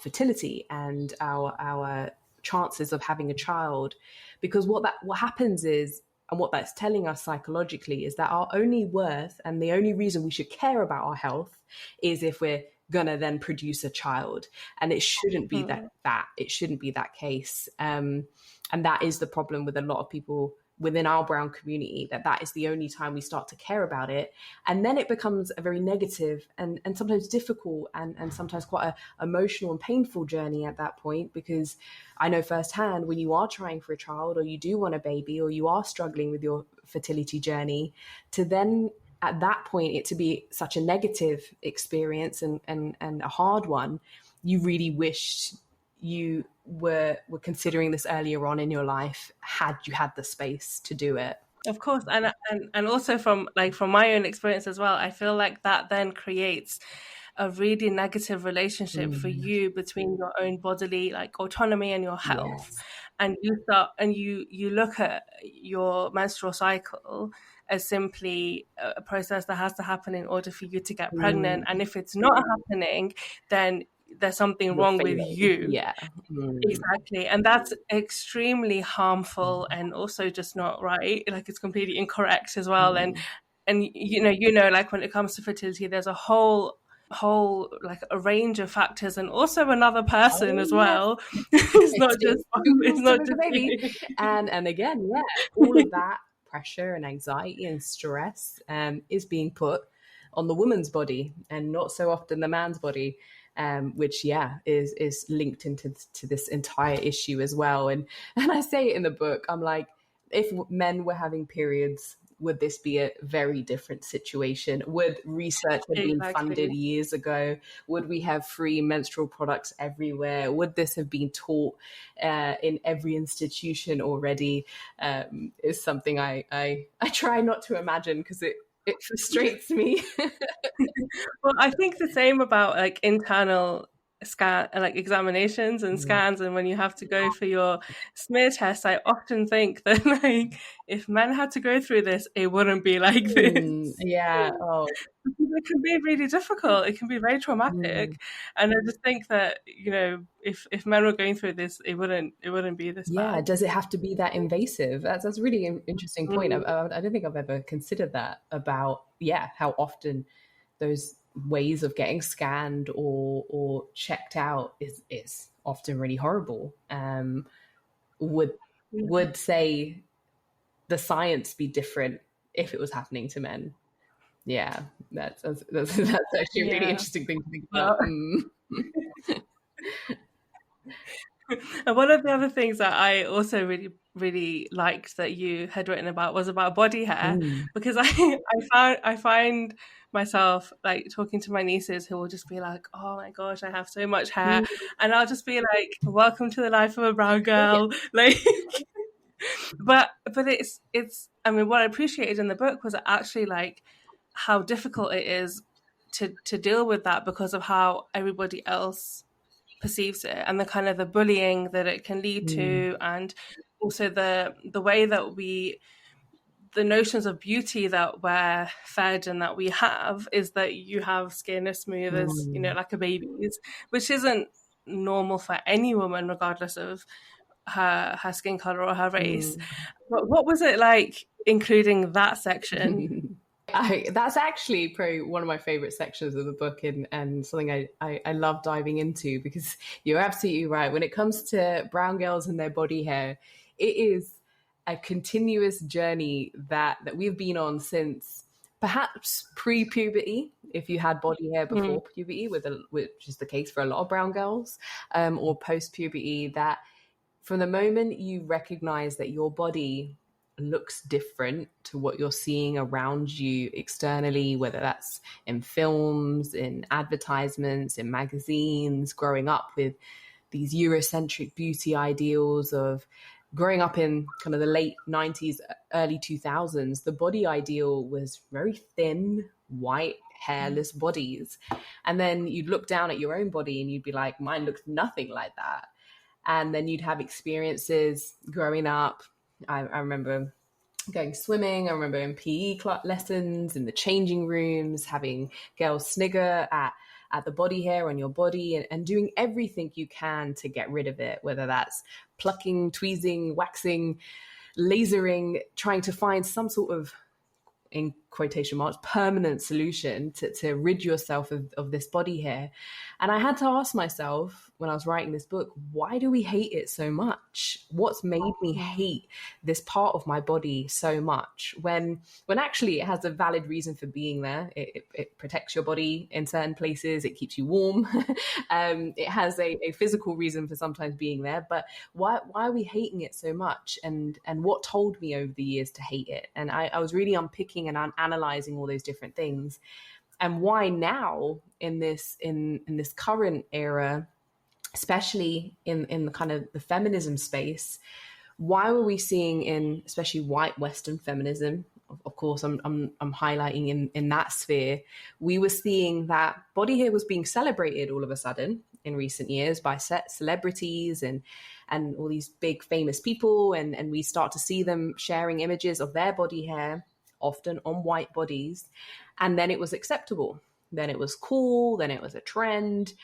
fertility and our chances of having a child? Because what happens is, and what that's telling us psychologically, is that our only worth and the only reason we should care about our health is if we're gonna then produce a child. And it shouldn't be that it shouldn't be that case. And that is the problem with a lot of people within our brown community, that is the only time we start to care about it. And then it becomes a very negative and sometimes difficult and sometimes quite a emotional and painful journey at that point, because I know firsthand, when you are trying for a child or you do want a baby or you are struggling with your fertility journey, to then at that point it to be such a negative experience and a hard one, you really wish you were considering this earlier on in your life, had you had the space to do it. Of course, and also from my own experience as well, I feel like that then creates a really negative relationship for you between your own bodily like autonomy and your health. Yes. And you look at your menstrual cycle as simply a process that has to happen in order for you to get pregnant, and if it's not happening, then there's something wrong with you. Yeah. Exactly. And that's extremely harmful and also just not right. Like it's completely incorrect as well. And you know, like when it comes to fertility, there's a whole like a range of factors, and also another person as well. It's not just the baby. And again, all of that pressure and anxiety and stress is being put on the woman's body and not so often the man's body. Which is linked into this entire issue as well. And I say it in the book, I'm like, if men were having periods, would this be a very different situation? Would research have been funded years ago? Would we have free menstrual products everywhere? Would this have been taught in every institution already? Is something I try not to imagine, because it frustrates me. Well, I think the same about like internal like examinations and scans, and when you have to go for your smear test, I often think that like if men had to go through this, it wouldn't be like this. It can be really difficult. It can be very traumatic, and I just think that, you know, if men were going through this, it wouldn't be this bad. Does it have to be that invasive? That's really an interesting point. I don't think I've ever considered that, about how often those ways of getting scanned or checked out is often really horrible. Would say the science be different if it was happening to men? Yeah, that's actually a really interesting thing to think about. And one of the other things that I also really, really liked that you had written about was about body hair, because I find myself like talking to my nieces who will just be like, oh my gosh, I have so much hair, and I'll just be like, welcome to the life of a brown girl. Like but it's I mean, what I appreciated in the book was actually like how difficult it is to deal with that, because of how everybody else perceives it, and the kind of the bullying that it can lead to, and also the way that the notions of beauty that we're fed and that we have is that you have skin as smooth as, you know, like a baby's, which isn't normal for any woman regardless of her skin color or her race. But what was it like including that section? That's actually probably one of my favorite sections of the book, and something I love diving into, because you're absolutely right. When it comes to brown girls and their body hair, it is a continuous journey that we've been on since perhaps pre-puberty, if you had body hair before puberty, which is the case for a lot of brown girls, or post-puberty, that from the moment you recognize that your body looks different to what you're seeing around you externally, whether that's in films, in advertisements, in magazines, growing up with these Eurocentric beauty ideals of growing up in kind of the late 90s, early 2000s, the body ideal was very thin, white, hairless bodies. And then you'd look down at your own body and you'd be like, mine looks nothing like that. And then you'd have experiences growing up. I remember going swimming. I remember in PE lessons, in the changing rooms, having girls snigger at the body hair on your body, and doing everything you can to get rid of it, whether that's plucking, tweezing, waxing, lasering, trying to find some sort of, in quotation marks, permanent solution to rid yourself of this body hair. And I had to ask myself when I was writing this book, why do we hate it so much? What's made me hate this part of my body so much when actually it has a valid reason for being there? It protects your body in certain places. It keeps you warm. It has a physical reason for sometimes being there. But why are we hating it so much? And what told me over the years to hate it? And I was really unpicking and analyzing all those different things, and why now in this current era, especially in the kind of the feminism space, why were we seeing in especially white Western feminism, of course I'm highlighting in that sphere, we were seeing that body hair was being celebrated all of a sudden in recent years by celebrities and all these big famous people, and we start to see them sharing images of their body hair, often on white bodies. And then it was acceptable. Then it was cool. Then it was a trend.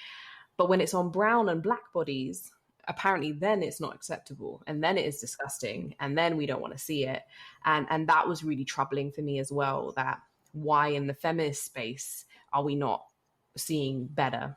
But when it's on brown and black bodies, apparently then it's not acceptable. And then it is disgusting. And then we don't want to see it. And that was really troubling for me as well, that why in the feminist space are we not seeing better?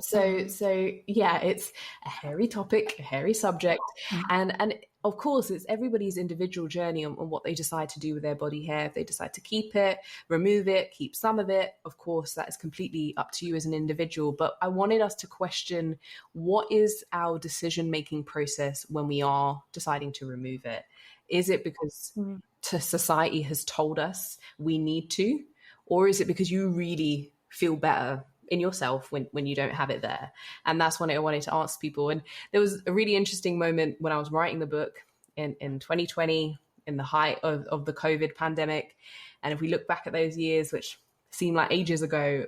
So yeah, it's a hairy topic, a hairy subject. And of course, it's everybody's individual journey on what they decide to do with their body hair. If they decide to keep it, remove it, keep some of it, of course, that is completely up to you as an individual. But I wanted us to question, what is our decision-making process when we are deciding to remove it? Is it because society has told us we need to? Or is it because you really feel better in yourself when you don't have it there? And that's when I wanted to ask people. And there was a really interesting moment when I was writing the book in 2020, in the height of the COVID pandemic. And if we look back at those years, which seem like ages ago,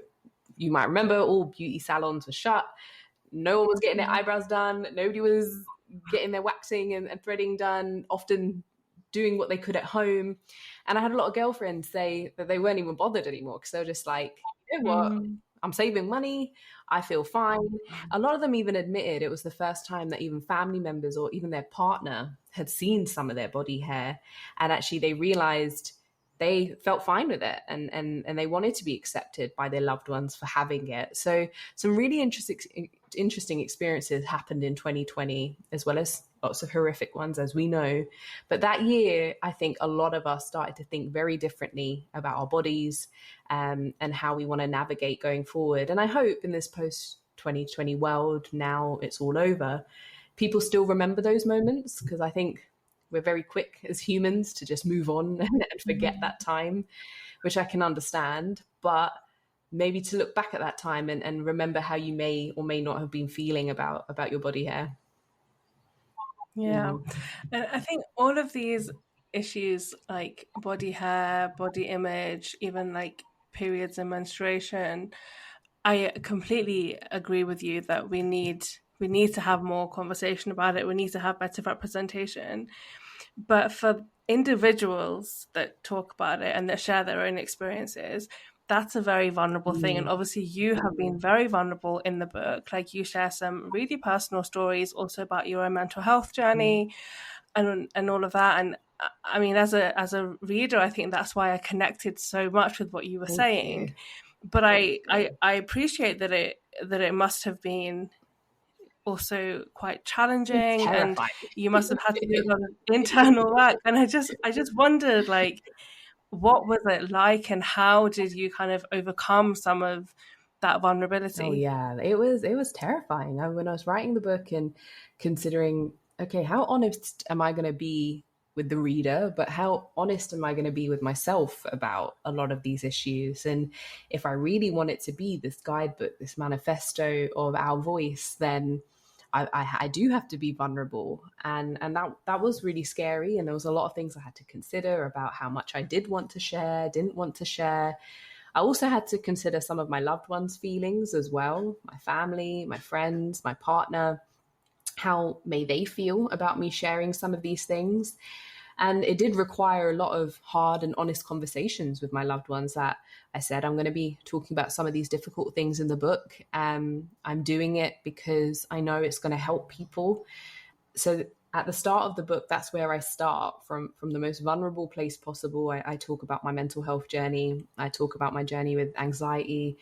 you might remember all beauty salons were shut. No one was getting their eyebrows done. Nobody was getting their waxing and threading done, often doing what they could at home. And I had a lot of girlfriends say that they weren't even bothered anymore, because they were just like, you know what? I'm saving money. I feel fine. A lot of them even admitted it was the first time that even family members or even their partner had seen some of their body hair. And actually they realized they felt fine with it, and they wanted to be accepted by their loved ones for having it. So some really interesting experiences happened in 2020, as well as lots of horrific ones, as we know. But that year, I think a lot of us started to think very differently about our bodies, and how we want to navigate going forward. And I hope in this post-2020 world, now it's all over, people still remember those moments, because I think we're very quick as humans to just move on and forget that time, which I can understand. But maybe to look back at that time and remember how you may or may not have been feeling about your body hair. Yeah. And I think all of these issues, like body hair, body image, even like periods and menstruation, I completely agree with you that we need to have more conversation about it. We need to have better representation. But for individuals that talk about it and that share their own experiences, that's a very vulnerable thing. And obviously you have been very vulnerable in the book. Like, you share some really personal stories also about your own mental health journey and all of that. And I mean, as a reader, I think that's why I connected so much with what you were saying. But I appreciate that it must have been also quite challenging, and you must have had to do a lot of internal work. And I just wondered, like, what was it like, and how did you kind of overcome some of that vulnerability? Oh yeah, it was terrifying. When I was writing the book and considering, okay, how honest am I going to be with the reader, but how honest am I going to be with myself about a lot of these issues? And if I really want it to be this guidebook, this manifesto of our voice, then I do have to be vulnerable. And that was really scary. And there was a lot of things I had to consider about how much I did want to share, didn't want to share. I also had to consider some of my loved ones' feelings as well, my family, my friends, my partner. How may they feel about me sharing some of these things? And it did require a lot of hard and honest conversations with my loved ones that I said, I'm going to be talking about some of these difficult things in the book. I'm doing it because I know it's going to help people. So at the start of the book, that's where I start from the most vulnerable place possible. I talk about my mental health journey. I talk about my journey with anxiety,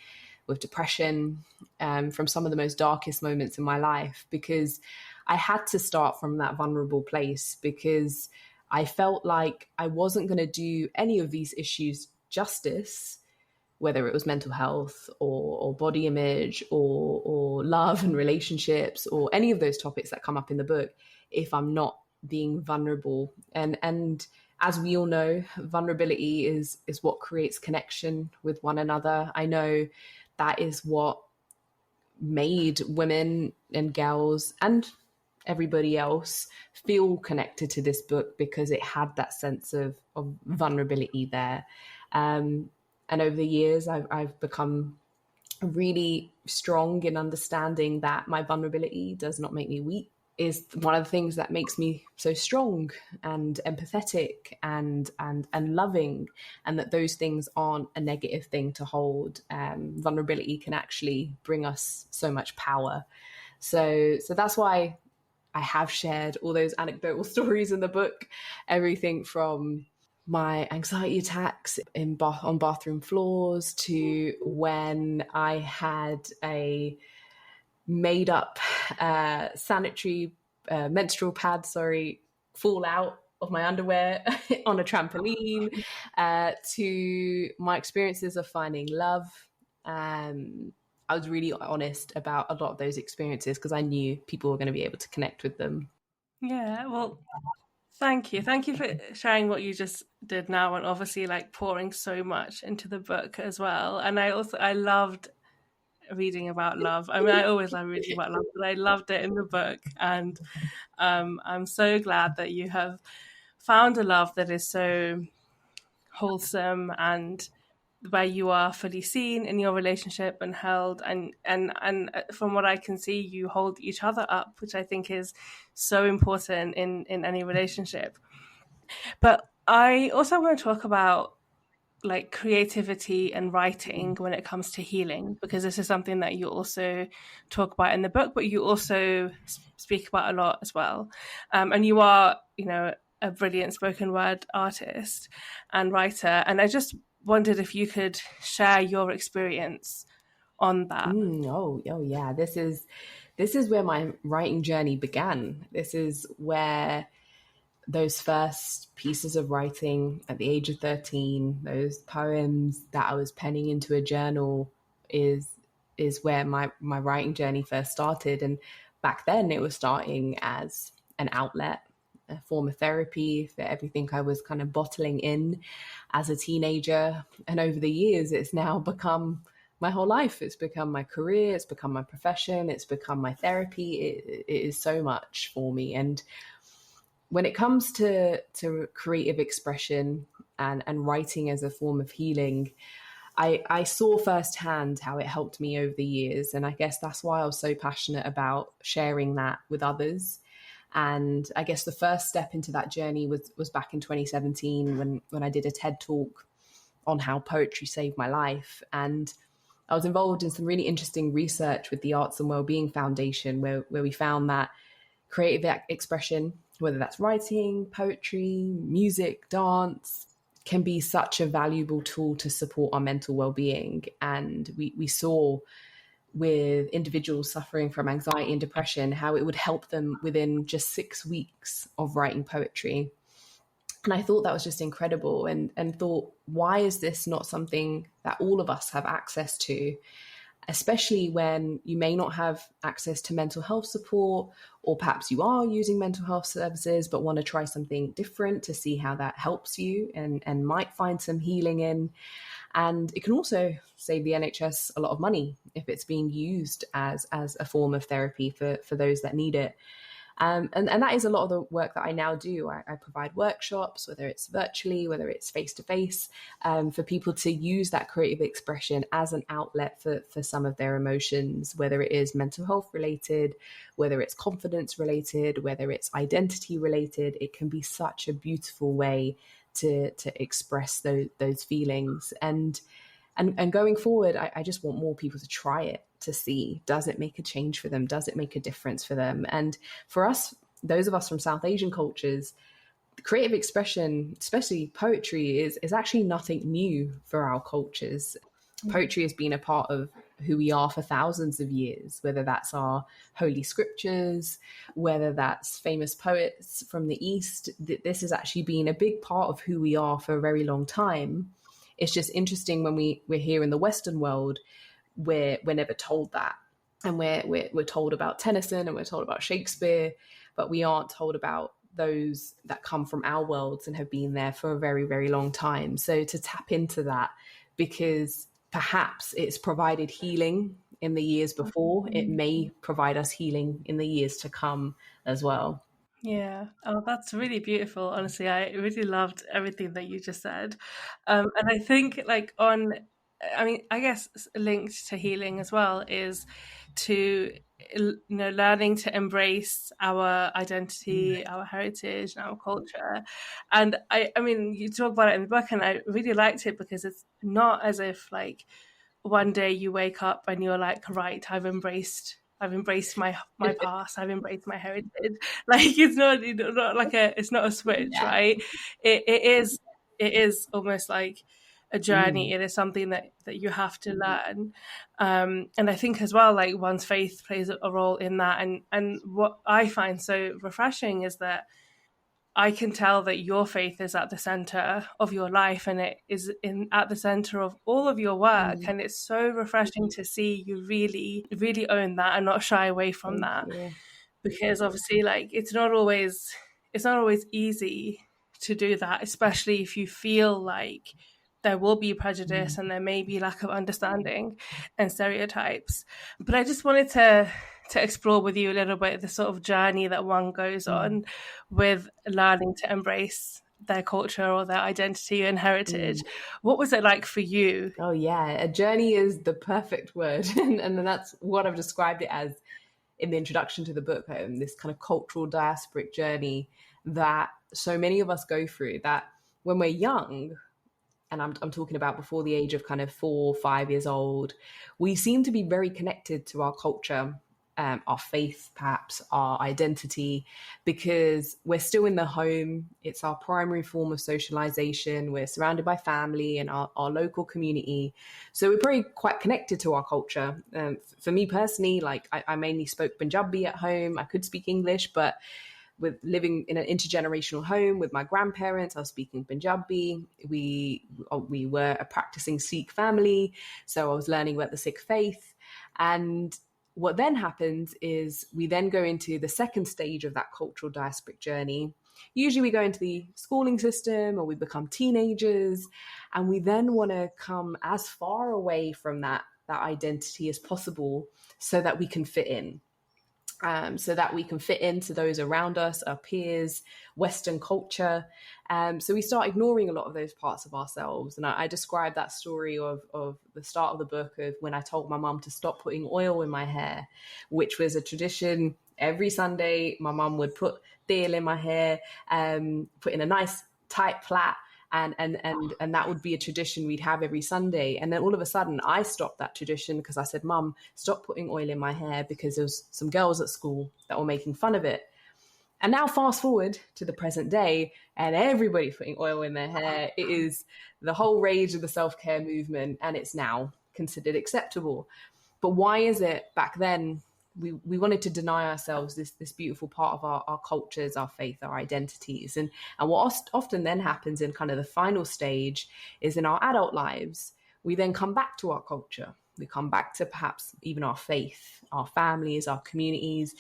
with depression, from some of the most darkest moments in my life, because I had to start from that vulnerable place, because I felt like I wasn't going to do any of these issues justice, whether it was mental health or body image or love and relationships or any of those topics that come up in the book, if I'm not being vulnerable. And as we all know, vulnerability is what creates connection with one another. I know that is what made women and girls and everybody else feel connected to this book, because it had that sense of vulnerability there. And over the years, I've become really strong in understanding that my vulnerability does not make me weak. Is one of the things that makes me so strong and empathetic and loving, and that those things aren't a negative thing to hold. Vulnerability can actually bring us so much power. So that's why I have shared all those anecdotal stories in the book, everything from my anxiety attacks on bathroom floors to when I had a made up menstrual pad, fall out of my underwear on a trampoline, to my experiences of finding love. I was really honest about a lot of those experiences because I knew people were going to be able to connect with them. Yeah, well, thank you. Thank you for sharing what you just did now, and obviously like pouring so much into the book as well. And I loved reading about love. I mean, I always love reading about love, but I loved it in the book. And I'm so glad that you have found a love that is so wholesome, and where you are fully seen in your relationship and held, and from what I can see, you hold each other up, which I think is so important in any relationship. But I also want to talk about like creativity and writing when it comes to healing, because this is something that you also talk about in the book, but you also speak about a lot as well. And you are, a brilliant spoken word artist and writer. And I just wondered if you could share your experience on that. Oh yeah. This is where my writing journey began. This is where those first pieces of writing at the age of 13, those poems that I was penning into a journal, is where my writing journey first started. And back then it was starting as an outlet, a form of therapy for everything I was kind of bottling in as a teenager. And over the years, it's now become my whole life. It's become my career. It's become my profession. It's become my therapy. It is so much for me. And when it comes to creative expression and writing as a form of healing, I saw firsthand how it helped me over the years. And I guess that's why I was so passionate about sharing that with others. And I guess the first step into that journey was back in 2017 when I did a TED talk on how poetry saved my life. And I was involved in some really interesting research with the Arts and Wellbeing Foundation, where we found that creative expression, whether that's writing, poetry, music, dance, can be such a valuable tool to support our mental well-being. And we saw with individuals suffering from anxiety and depression how it would help them within just 6 weeks of writing poetry. And I thought that was just incredible, and thought, why is this not something that all of us have access to? especially when you may not have access to mental health support, or perhaps you are using mental health services but want to try something different to see how that helps you and might find some healing in. And it can also save the NHS a lot of money if it's being used as a form of therapy for those that need it. And that is a lot of the work that I now do. I provide workshops, whether it's virtually, whether it's face-to-face, for people to use that creative expression as an outlet for some of their emotions, whether it is mental health related, whether it's confidence related, whether it's identity related. It can be such a beautiful way to express those feelings. And going forward, I just want more people to try it, to see, does it make a change for them? Does it make a difference for them? And for us, those of us from South Asian cultures, creative expression, especially poetry, is actually nothing new for our cultures. Poetry has been a part of who we are for thousands of years, whether that's our holy scriptures, whether that's famous poets from the East. This has actually been a big part of who we are for a very long time. It's just interesting when we're here in the Western world, we're never told that. And we're told about Tennyson and we're told about Shakespeare, but we aren't told about those that come from our worlds and have been there for a very, very long time. So to tap into that, because perhaps it's provided healing in the years before, it may provide us healing in the years to come as well. Yeah. Oh, that's really beautiful. Honestly, I really loved everything that you just said. And I think I guess linked to healing as well is to, learning to embrace our identity, our heritage, and our culture. And I mean, you talk about it in the book, and I really liked it because it's not as if like one day you wake up and you're like, right, I've embraced my past. I've embraced my heritage. Like it's not like it's not a switch, right? It is almost like a journey. It is something that you have to learn. And I think as well, like one's faith plays a role in that. And what I find so refreshing is that I can tell that your faith is at the center of your life, and it is at the center of all of your work. And it's so refreshing to see you really, really own that and not shy away from that. Because obviously, like it's not always easy to do that, especially if you feel like there will be prejudice and there may be lack of understanding and stereotypes. But I just wanted to explore with you a little bit the sort of journey that one goes on with learning to embrace their culture or their identity and heritage. What was it like for you? Oh yeah, a journey is the perfect word. And that's what I've described it as in the introduction to the book, this kind of cultural diasporic journey that so many of us go through, that when we're young, and I'm talking about before the age of kind of 4 or 5 years old, we seem to be very connected to our culture, our faith, perhaps our identity, because we're still in the home. It's our primary form of socialization. We're surrounded by family and our local community. So we're very quite connected to our culture. For me personally, like I mainly spoke Punjabi at home. I could speak English, but with living in an intergenerational home with my grandparents, I was speaking Punjabi. We were a practicing Sikh family, so I was learning about the Sikh faith. And what then happens is we then go into the second stage of that cultural diasporic journey. Usually we go into the schooling system or we become teenagers, and we then want to come as far away from that identity as possible so that we can fit in. So that we can fit into those around us, our peers, Western culture. So we start ignoring a lot of those parts of ourselves. And I described that story of the start of the book of when I told my mum to stop putting oil in my hair, which was a tradition. Every Sunday, my mum would put teal in my hair, put in a nice tight plait, and that would be a tradition we'd have every Sunday. And then all of a sudden I stopped that tradition because I said, Mum, stop putting oil in my hair, because there was some girls at school that were making fun of it. And now fast forward to the present day and everybody's putting oil in their hair. It is the whole rage of the self-care movement, and it's now considered acceptable. But why is it back then we wanted to deny ourselves this beautiful part of our cultures, our faith, our identities? And what often then happens in kind of the final stage is in our adult lives, we then come back to our culture. We come back to perhaps even our faith, our families, our communities,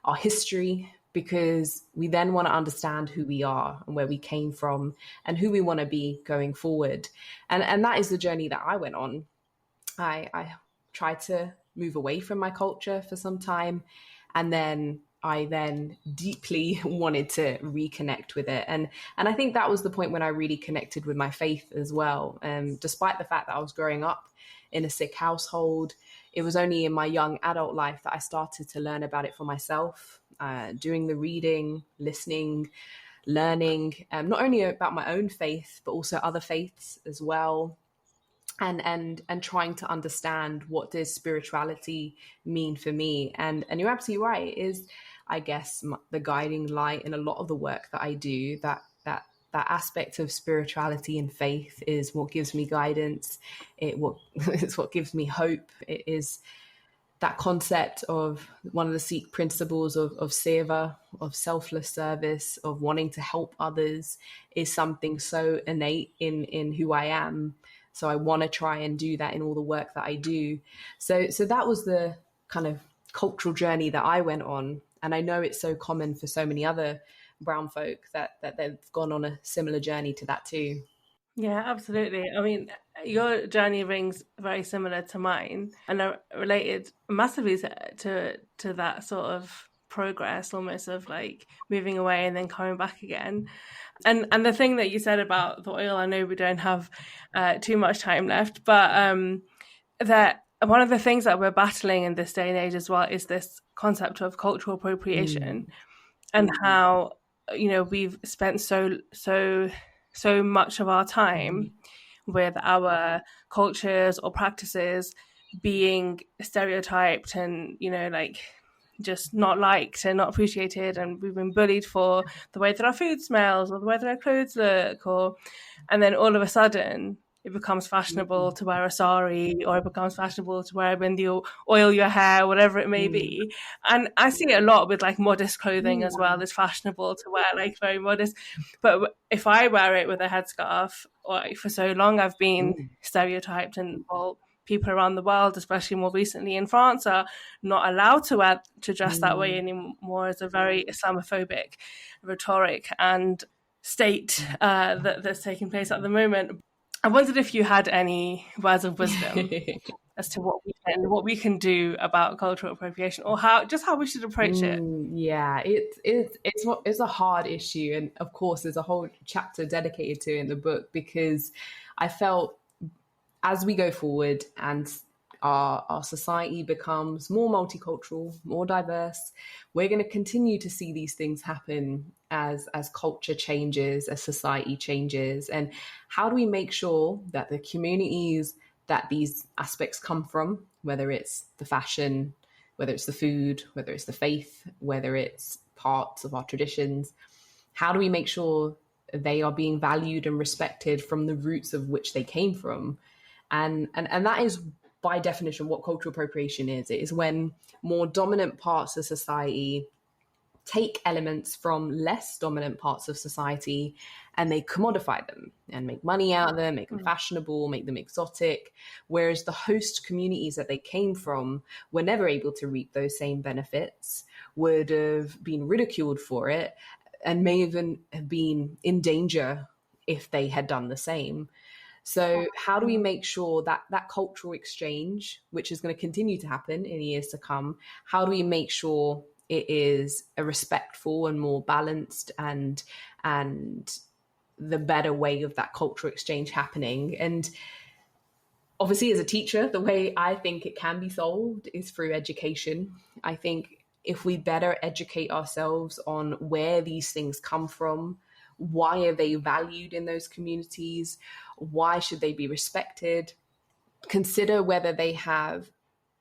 our history, because we then want to understand who we are and where we came from and who we want to be going forward. And that is the journey that I went on. I tried to move away from my culture for some time, and then I then deeply wanted to reconnect with it. And I think that was the point when I really connected with my faith as well. Despite the fact that I was growing up in a Sikh household, it was only in my young adult life that I started to learn about it for myself, doing the reading, listening, learning, not only about my own faith, but also other faiths as well. And trying to understand, what does spirituality mean for me? And you're absolutely right. It is, I guess, the guiding light in a lot of the work that I do. That aspect of spirituality and faith is what gives me guidance. It's what gives me hope. It is that concept of one of the Sikh principles of seva, of selfless service, of wanting to help others, is something so innate in who I am. So I want to try and do that in all the work that I do. So that was the kind of cultural journey that I went on. And I know it's so common for so many other brown folk that they've gone on a similar journey to that too. Yeah, absolutely. I mean, your journey rings very similar to mine, and are related massively to that sort of progress, almost of like moving away and then coming back again. And the thing that you said about the oil, I know we don't have too much time left, but that one of the things that we're battling in this day and age as well is this concept of cultural appropriation, and how, you know, we've spent so much of our time with our cultures or practices being stereotyped and, you know, like just not liked and not appreciated, and we've been bullied for the way that our food smells or the way that our clothes look, and then all of a sudden it becomes fashionable to wear a sari, or it becomes fashionable to wear a bindi, oil your hair, whatever it may be. And I see it a lot with like modest clothing as well. It's fashionable to wear like very modest, but if I wear it with a headscarf, or for so long I've been stereotyped, and well, people around the world, especially more recently in France, are not allowed to dress that way anymore. It's a very Islamophobic rhetoric and state that's taking place at the moment. I wondered if you had any words of wisdom as to what we can do about cultural appropriation, or how we should approach it. Yeah, it's a hard issue, and of course there's a whole chapter dedicated to it in the book, because I felt as we go forward and our society becomes more multicultural, more diverse, we're going to continue to see these things happen as culture changes, as society changes. And how do we make sure that the communities that these aspects come from, whether it's the fashion, whether it's the food, whether it's the faith, whether it's parts of our traditions, how do we make sure they are being valued and respected from the roots of which they came from? And that is, by definition, what cultural appropriation is. It is when more dominant parts of society take elements from less dominant parts of society and they commodify them and make money out of them, make them fashionable, make them exotic, whereas the host communities that they came from were never able to reap those same benefits, would have been ridiculed for it, and may even have been in danger if they had done the same. So how do we make sure that that cultural exchange, which is going to continue to happen in years to come, how do we make sure it is a respectful and more balanced and the better way of that cultural exchange happening? And obviously, as a teacher, the way I think it can be solved is through education. I think if we better educate ourselves on where these things come from, why are they valued in those communities? Why should they be respected? Consider whether they have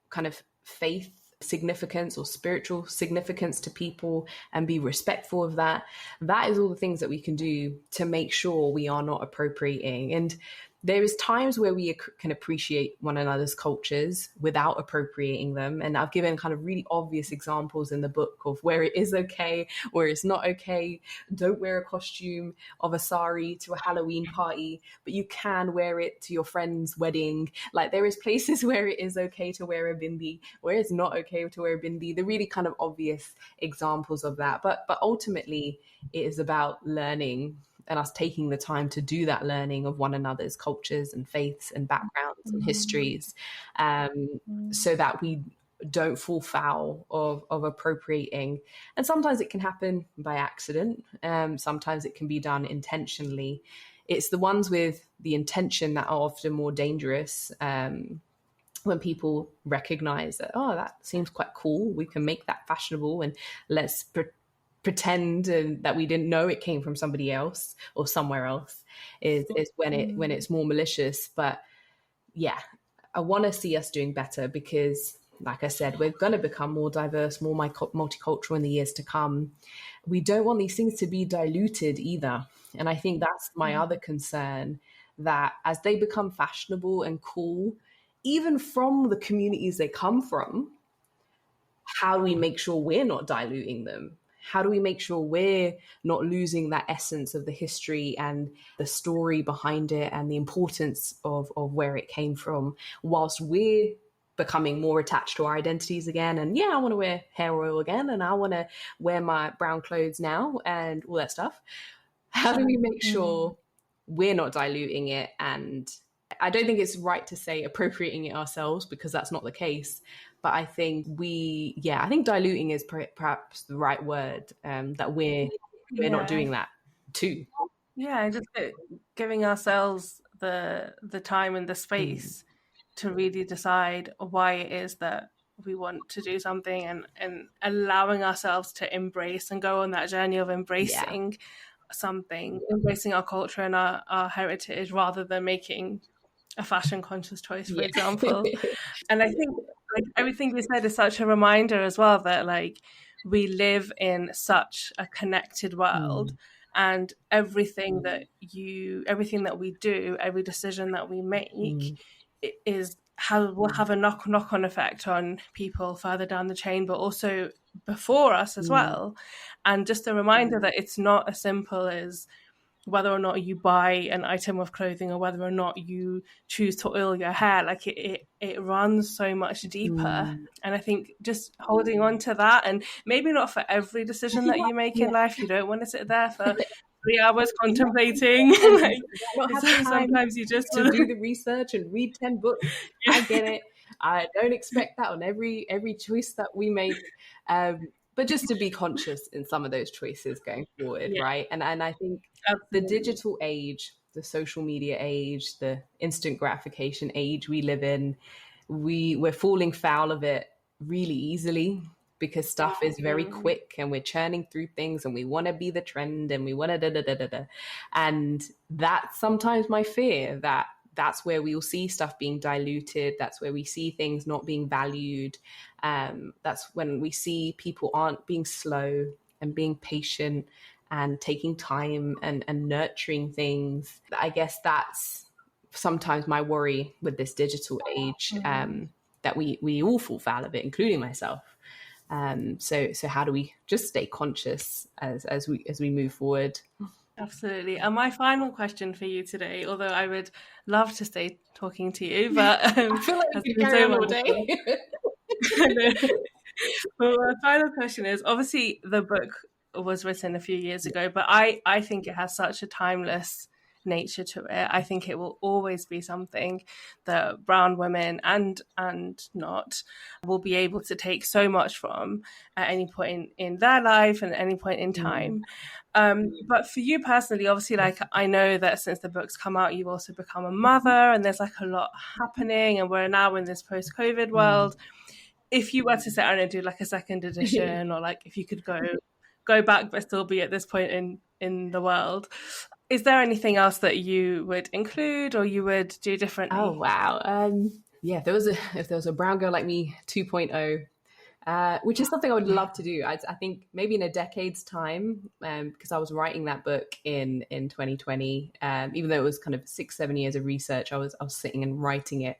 kind of faith significance or spiritual significance to people, and be respectful of that. That is all the things that we can do to make sure we are not appropriating. And there is times where we can appreciate one another's cultures without appropriating them. And I've given kind of really obvious examples in the book of where it is okay, where it's not okay. Don't wear a costume of a sari to a Halloween party, but you can wear it to your friend's wedding. Like, there is places where it is okay to wear a bindi, where it's not okay to wear a bindi. The really kind of obvious examples of that. But ultimately, it is about learning and us taking the time to do that learning of one another's cultures and faiths and backgrounds and histories, so that we don't fall foul of appropriating. And sometimes it can happen by accident. Sometimes it can be done intentionally. It's the ones with the intention that are often more dangerous, when people recognize that, oh, that seems quite cool, we can make that fashionable, and let's pretend that we didn't know it came from somebody else or somewhere else, is when it's more malicious. But yeah, I want to see us doing better, because like I said, we're going to become more diverse, more multicultural in the years to come. We don't want these things to be diluted either. And I think that's my other concern, that as they become fashionable and cool, even from the communities they come from, how do we make sure we're not diluting them? How do we make sure we're not losing that essence of the history and the story behind it and the importance of where it came from, whilst we're becoming more attached to our identities again? And yeah, I want to wear hair oil again, and I want to wear my brown clothes now and all that stuff. How do we make sure we're not diluting it? And I don't think it's right to say appropriating it ourselves, because that's not the case. But I think I think diluting is perhaps the right word, that we're not doing that too. Yeah, just giving ourselves the time and the space to really decide why it is that we want to do something, and allowing ourselves to embrace and go on that journey of embracing something, embracing our culture and our heritage, rather than making a fashion conscious choice, for example. And I think, like, everything you said is such a reminder as well that, like, we live in such a connected world, and everything that we do, every decision that we make will have a knock-on effect on people further down the chain, but also before us as well. And just a reminder that it's not as simple as whether or not you buy an item of clothing or whether or not you choose to oil your hair. Like, it runs so much deeper. And I think just holding on to that, and maybe not for every decision that you make in life, you don't want to sit there for 3 hours contemplating. Sometimes you just to do the research and read 10 books. I get it. I don't expect that on every choice that we make. But just to be conscious in some of those choices going forward, right? And I think the digital age, the social media age, the instant gratification age we live in, we're falling foul of it really easily, because stuff is very quick and we're churning through things and we want to be the trend and we want to da-da-da-da-da. And that's sometimes my fear, that's where we'll see stuff being diluted. That's where we see things not being valued. That's when we see people aren't being slow and being patient and taking time and nurturing things. I guess that's sometimes my worry with this digital age, that we all fall foul of it, including myself. So how do we just stay conscious as we move forward? Absolutely. And my final question for you today, although I would love to stay talking to you, but I feel like we could carry on all day. Well, my final question is, obviously the book was written a few years ago, but I think it has such a timeless nature to it. I think it will always be something that brown women and not will be able to take so much from at any point in their life and at any point in time. But for you personally, obviously, like, I know that since the book's come out, you've also become a mother, and there's like a lot happening, and we're now in this post-COVID world. If you were to sit down and do like a second edition, or like if you could go back but still be at this point in the world, is there anything else that you would include or you would do differently? Oh wow. If there was a brown girl like me 2.0, which is something I would love to do. I think maybe in a decade's time, because I was writing that book in 2020, even though it was kind of 6-7 years of research, I was sitting and writing it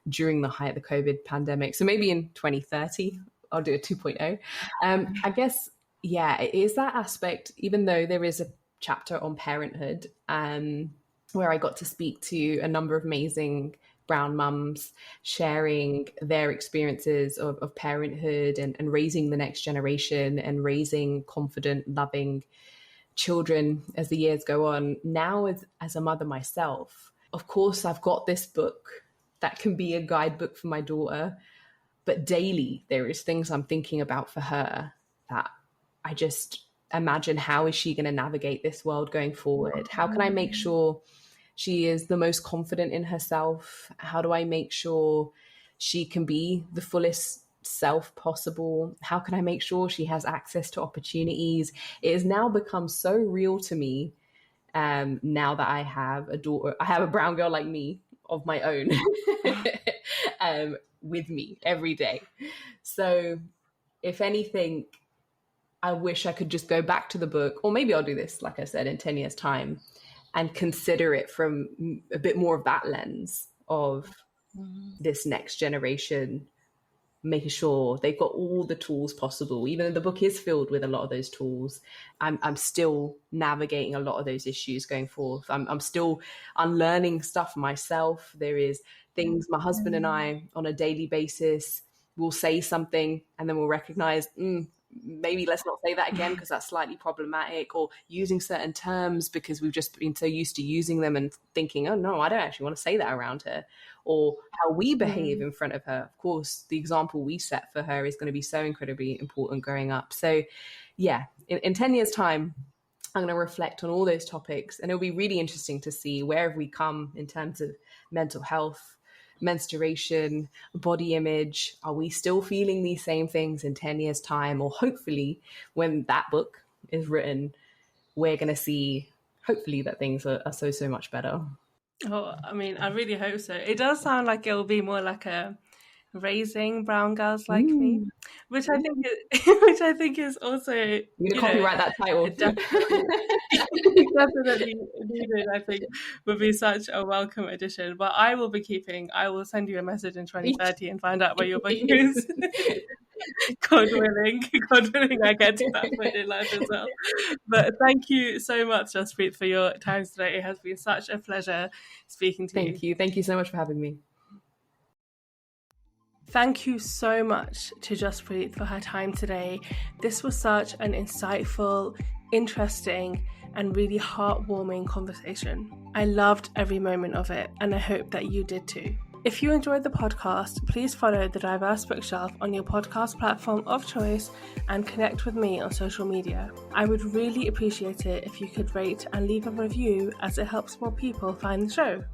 during the height of the COVID pandemic. So maybe in 2030, I'll do a 2.0. I guess, yeah, it is that aspect, even though there is a chapter on parenthood, where I got to speak to a number of amazing brown mums sharing their experiences of parenthood and raising the next generation and raising confident, loving children as the years go on. Now, as a mother myself, of course, I've got this book that can be a guidebook for my daughter, but daily there is things I'm thinking about for her that I just imagine, how is she going to navigate this world going forward? How can I make sure she is the most confident in herself? How do I make sure she can be the fullest self possible? How can I make sure she has access to opportunities? It has now become so real to me, now that I have a daughter. I have a brown girl like me of my own with me every day. So if anything, I wish I could just go back to the book, or maybe I'll do this, like I said, in 10 years' time, and consider it from a bit more of that lens of this next generation, making sure they've got all the tools possible. Even though the book is filled with a lot of those tools, I'm still navigating a lot of those issues going forth. I'm still unlearning stuff myself. There is things my husband and I on a daily basis will say something and then we'll recognize, maybe let's not say that again because that's slightly problematic, or using certain terms because we've just been so used to using them and thinking, oh no, I don't actually want to say that around her, or how we behave in front of her. Of course, the example we set for her is going to be so incredibly important growing up. So yeah, in 10 years' time, I'm going to reflect on all those topics, and it'll be really interesting to see where have we come in terms of mental health, menstruation, body image. Are we still feeling these same things in 10 years' time? Or hopefully when that book is written, we're going to see, hopefully, that things are so much better. Oh, I mean, I really hope so. It does sound like it'll be more like a raising brown girls like me, which I think is also, you copyright that title. Definitely needed, I think, would be such a welcome addition. But I will send you a message in 2030 and find out where your book is. God willing, I get to that point in life as well. But thank you so much, Jaspreet, for your time today. It has been such a pleasure speaking to you. Thank you so much for having me. Thank you so much to Jaspreet for her time today. This was such an insightful, interesting, and really heartwarming conversation. I loved every moment of it, and I hope that you did too. If you enjoyed the podcast, please follow The Diverse Bookshelf on your podcast platform of choice and connect with me on social media. I would really appreciate it if you could rate and leave a review, as it helps more people find the show.